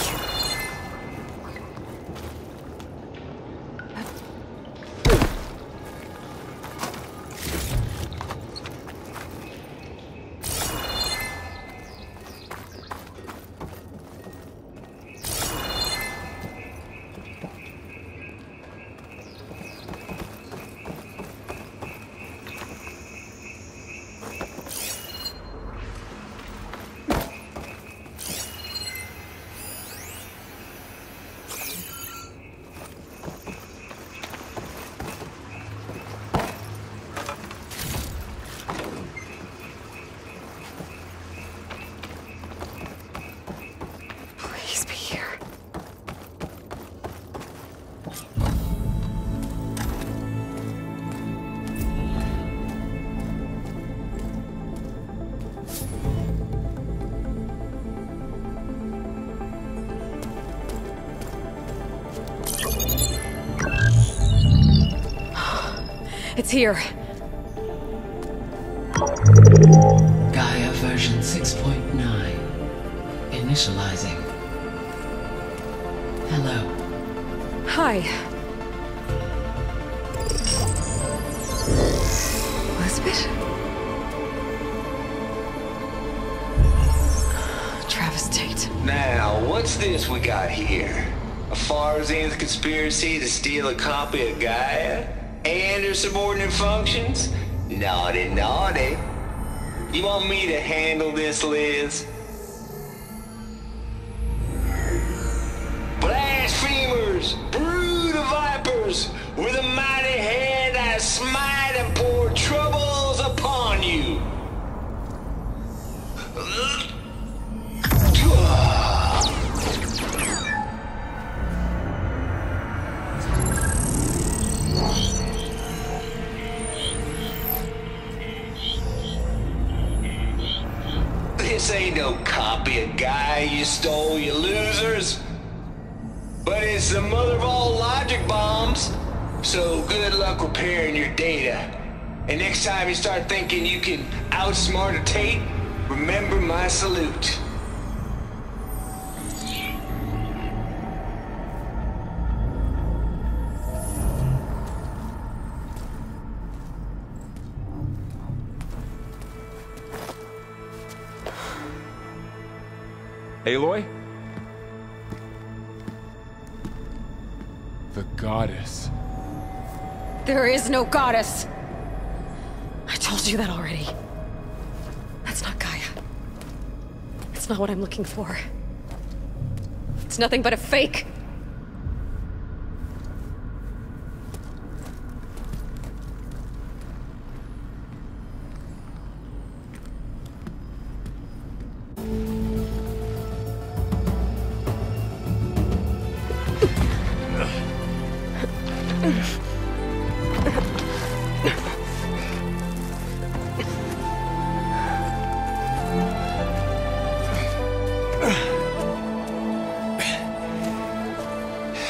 Please be here. It's here. Gaia version 6.9. Initializing. Hello. Hi. Elizabeth? Travis Tate. Now, what's this we got here? A Farzan's conspiracy to steal a copy of Gaia? And her subordinate functions? Naughty, naughty. You want me to handle this, Liz? Blasphemers! Brood of vipers! With a mighty hand I smite and pour troubles upon you! This ain't no copy of Gaia you stole, you losers. But it's the mother of all logic bombs. So good luck repairing your data. And next time you start thinking you can outsmart a Tate, remember my salute. Aloy? The goddess. There is no goddess. I told you that already. That's not Gaia. It's not what I'm looking for. It's nothing but a fake.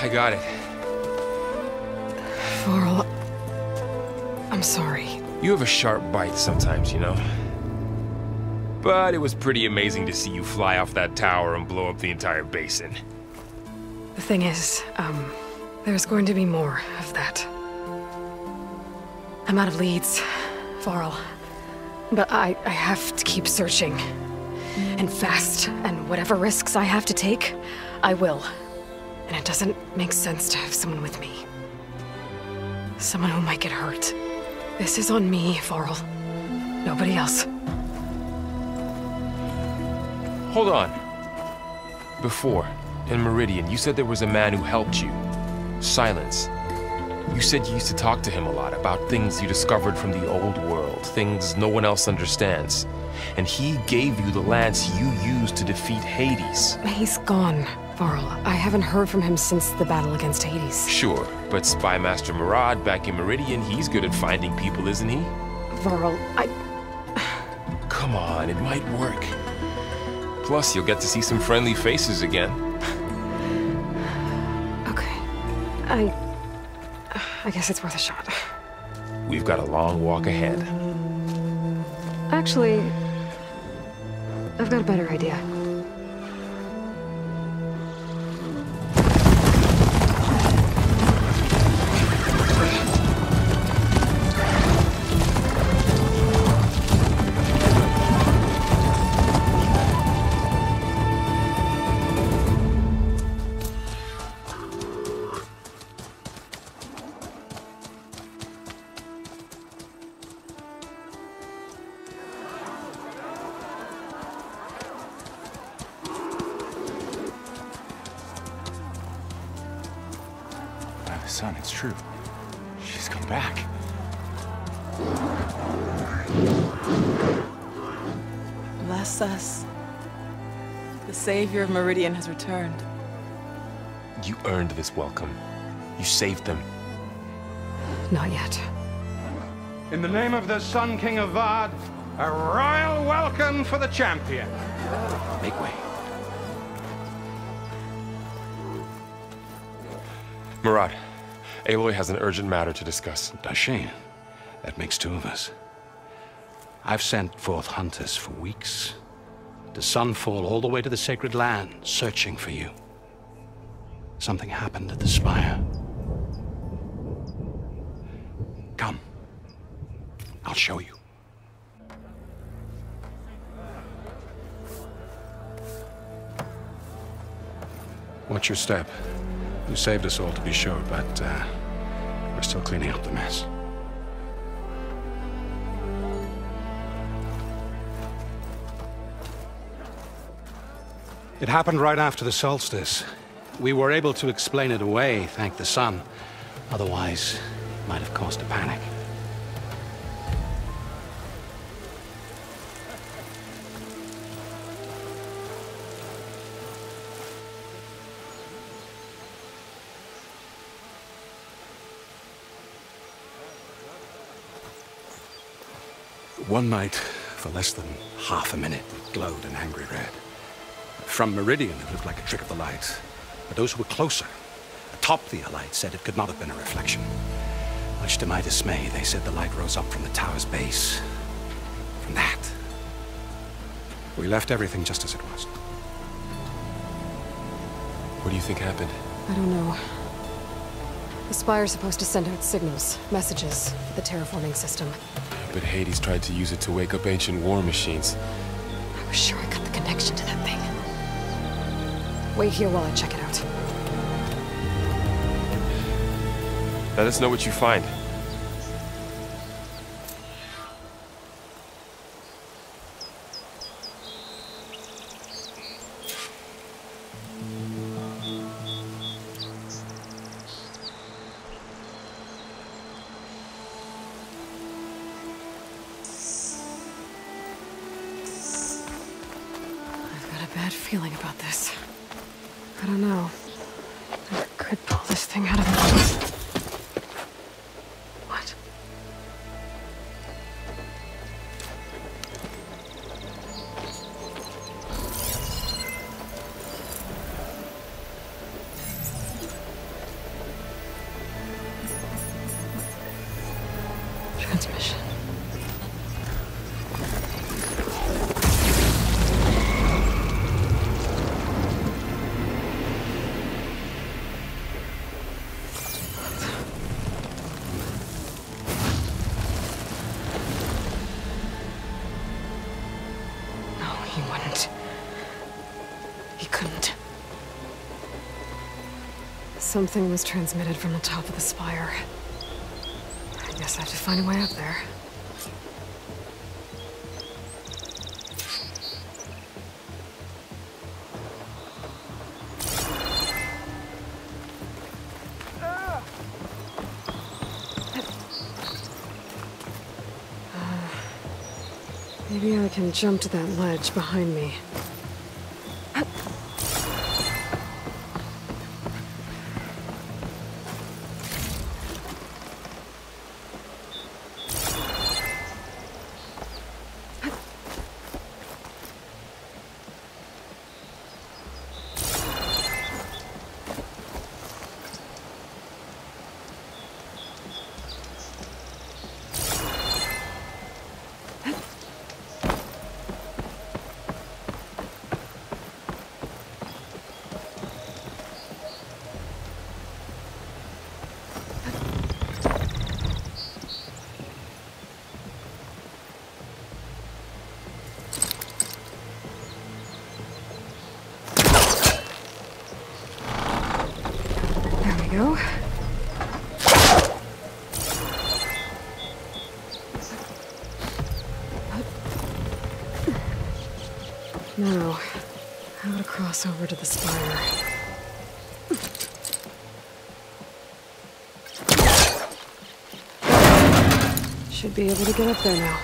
I got it. Varl, I'm sorry. You have a sharp bite sometimes, you know? But it was pretty amazing to see you fly off that tower and blow up the entire basin. The thing is, there's going to be more of that. I'm out of leads, Varl. But I have to keep searching. And fast, and whatever risks I have to take, I will. And it doesn't make sense to have someone with me. Someone who might get hurt. This is on me, Varl. Nobody else. Hold on. Before, In Meridian, you said there was a man who helped you. Silence. You said you used to talk to him a lot about things you discovered from the old world, things no one else understands. And he gave you the lance you used to defeat Hades. He's gone, Varl. I haven't heard from him since the battle against Hades. Sure, but Spy Master Murad back in Meridian, he's good at finding people, isn't he? Varl, Come on, it might work. Plus, you'll get to see some friendly faces again. Okay. I guess it's worth a shot. We've got a long walk ahead. Actually, I've got a better idea. Son, it's true. She's come back. Bless us. The savior of Meridian has returned. You earned this welcome. You saved them. Not yet. In the name of the Sun King of Vard, a royal welcome for the champion. Make way. Murad, Aloy has an urgent matter to discuss. Does she? That makes two of us. I've sent forth hunters for weeks. To Sunfall all the way to the Sacred Land, searching for you. Something happened at the Spire. Come. I'll show you. Watch your step. You saved us all, to be sure, but we're still cleaning up the mess. It happened right after the solstice. We were able to explain it away, thank the sun. Otherwise, it might have caused a panic. One night, for less than half a minute, it glowed an angry red. From Meridian, it looked like a trick of the light. But those who were closer, atop the light, said it could not have been a reflection. Much to my dismay, they said the light rose up from the tower's base. From that. We left everything just as it was. What do you think happened? I don't know. The Spire's supposed to send out signals, messages, for the terraforming system. But Hades tried to use it to wake up ancient war machines. I was sure I got the connection to that thing. Wait here while I check it out. Let us know what you find. Bad feeling about this. I don't know. I could pull this thing out of the... What? Transmission. He wouldn't. He couldn't. Something was transmitted from the top of the spire. I guess I have to find a way up there. Maybe I can jump to that ledge behind me. Go. Now, how to cross over to the spire. Should be able to get up there now.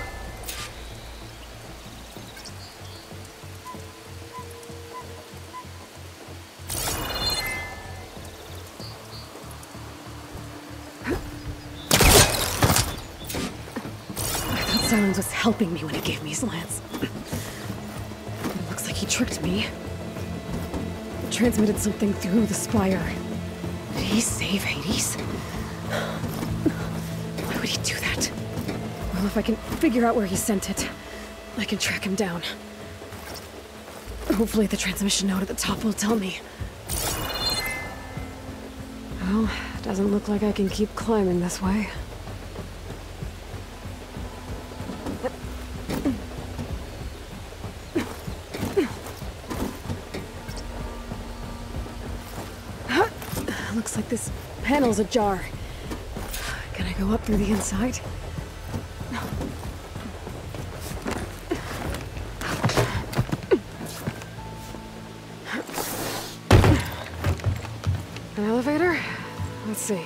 Silence was helping me when he gave me his lance. It looks like he tricked me. Transmitted something through the spire. Did he save Hades? Why would he do that? Well, if I can figure out where he sent it, I can track him down. Hopefully the transmission node at the top will tell me. Well, it doesn't look like I can keep climbing this way. Looks like this panel's ajar. Can I go up through the inside? An elevator? Let's see.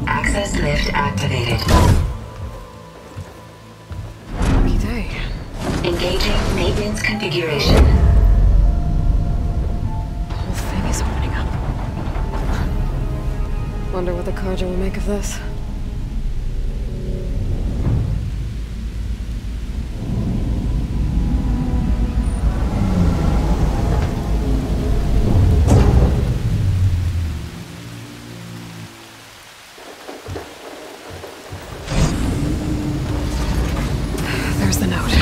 Access lift activated. Engaging maintenance configuration. The whole thing is opening up. Wonder what the Carja will make of this. There's the note.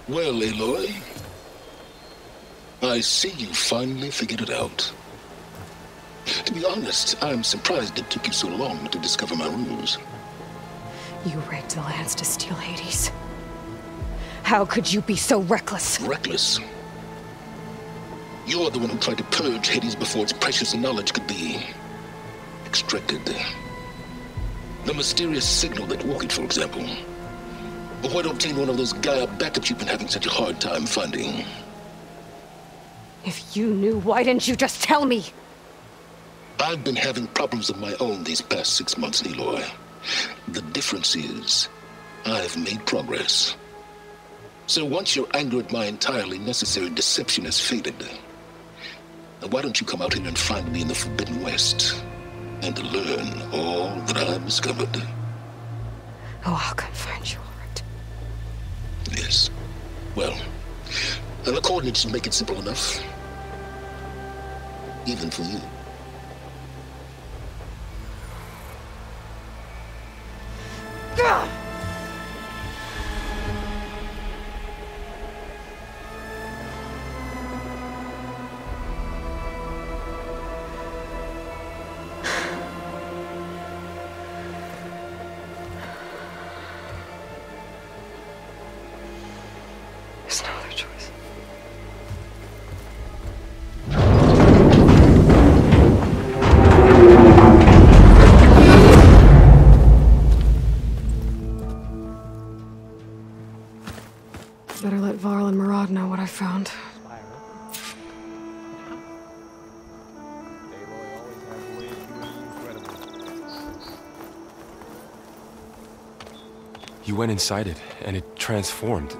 Well, Aloy, I see you finally figured it out. To be honest, I'm surprised it took you so long to discover my ruse. You rigged the lance to steal Hades. How could you be so reckless? Reckless? You're the one who tried to purge Hades before its precious knowledge could be extracted. The mysterious signal that woke it, for example. Or why to obtain one of those Gaia backups you've been having such a hard time finding? If you knew, why didn't you just tell me? I've been having problems of my own these past 6 months, Aloy. The difference is, I've made progress. So once your anger at my entirely necessary deception has faded, why don't you come out here and find me in the Forbidden West, and learn all that I've discovered? Oh, I'll come find you, all right. Yes. Well, the coordinates should make it simple enough. Even for you. Better let Varl and Murad know what I found. You went inside it, and it transformed.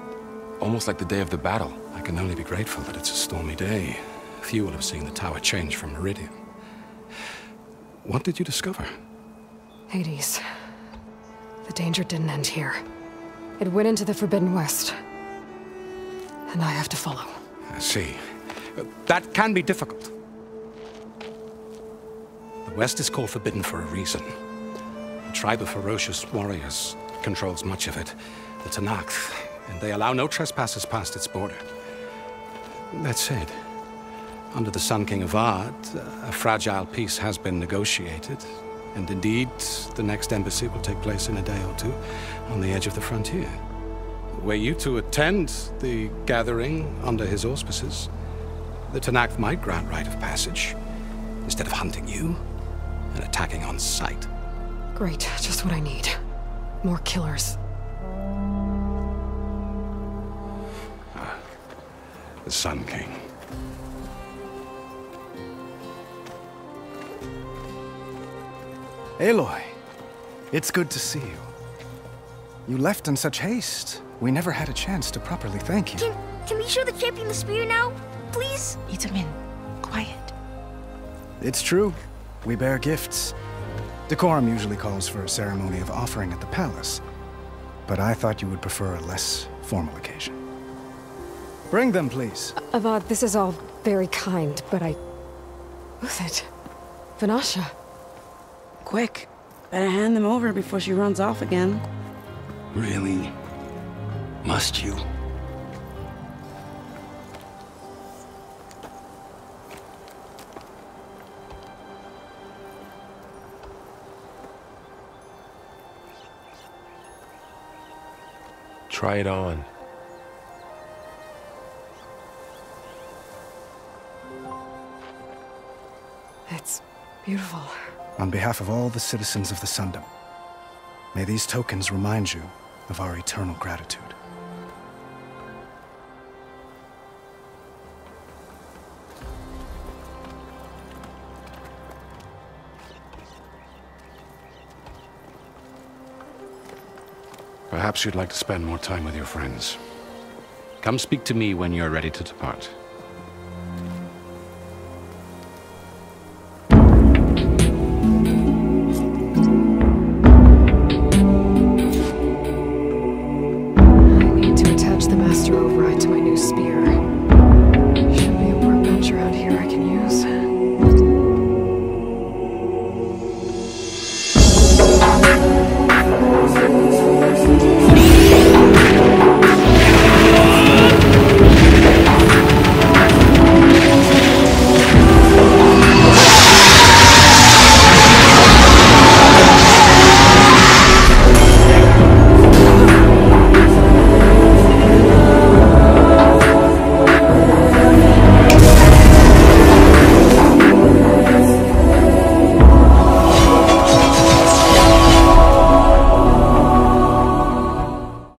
Almost like the day of the battle. I can only be grateful that it's a stormy day. Few will have seen the tower change from Meridian. What did you discover? Hades. The danger didn't end here. It went into the Forbidden West. And I have to follow. I see. That can be difficult. The West is called Forbidden for a reason. A tribe of ferocious warriors controls much of it, the Tenakth, and they allow no trespassers past its border. That said, under the Sun King of Ard, a fragile peace has been negotiated, and indeed, the next embassy will take place in a day or two on the edge of the frontier. Were you to attend the gathering under his auspices, the Tenakth might grant right of passage, instead of hunting you and attacking on sight. Great, just what I need. More killers. The Sun King. Aloy, it's good to see you. You left in such haste. We never had a chance to properly thank you. Can we show the champion the spear now? Please? Itamin, quiet. It's true. We bear gifts. Decorum usually calls for a ceremony of offering at the palace, but I thought you would prefer a less formal occasion. Bring them, please. Avad, this is all very kind, but Who's it? Vanasha. Quick. Better hand them over before she runs off again. Really? Must you? Try it on. It's beautiful. On behalf of all the citizens of the Sundom, may these tokens remind you of our eternal gratitude. Perhaps you'd like to spend more time with your friends. Come speak to me when you're ready to depart.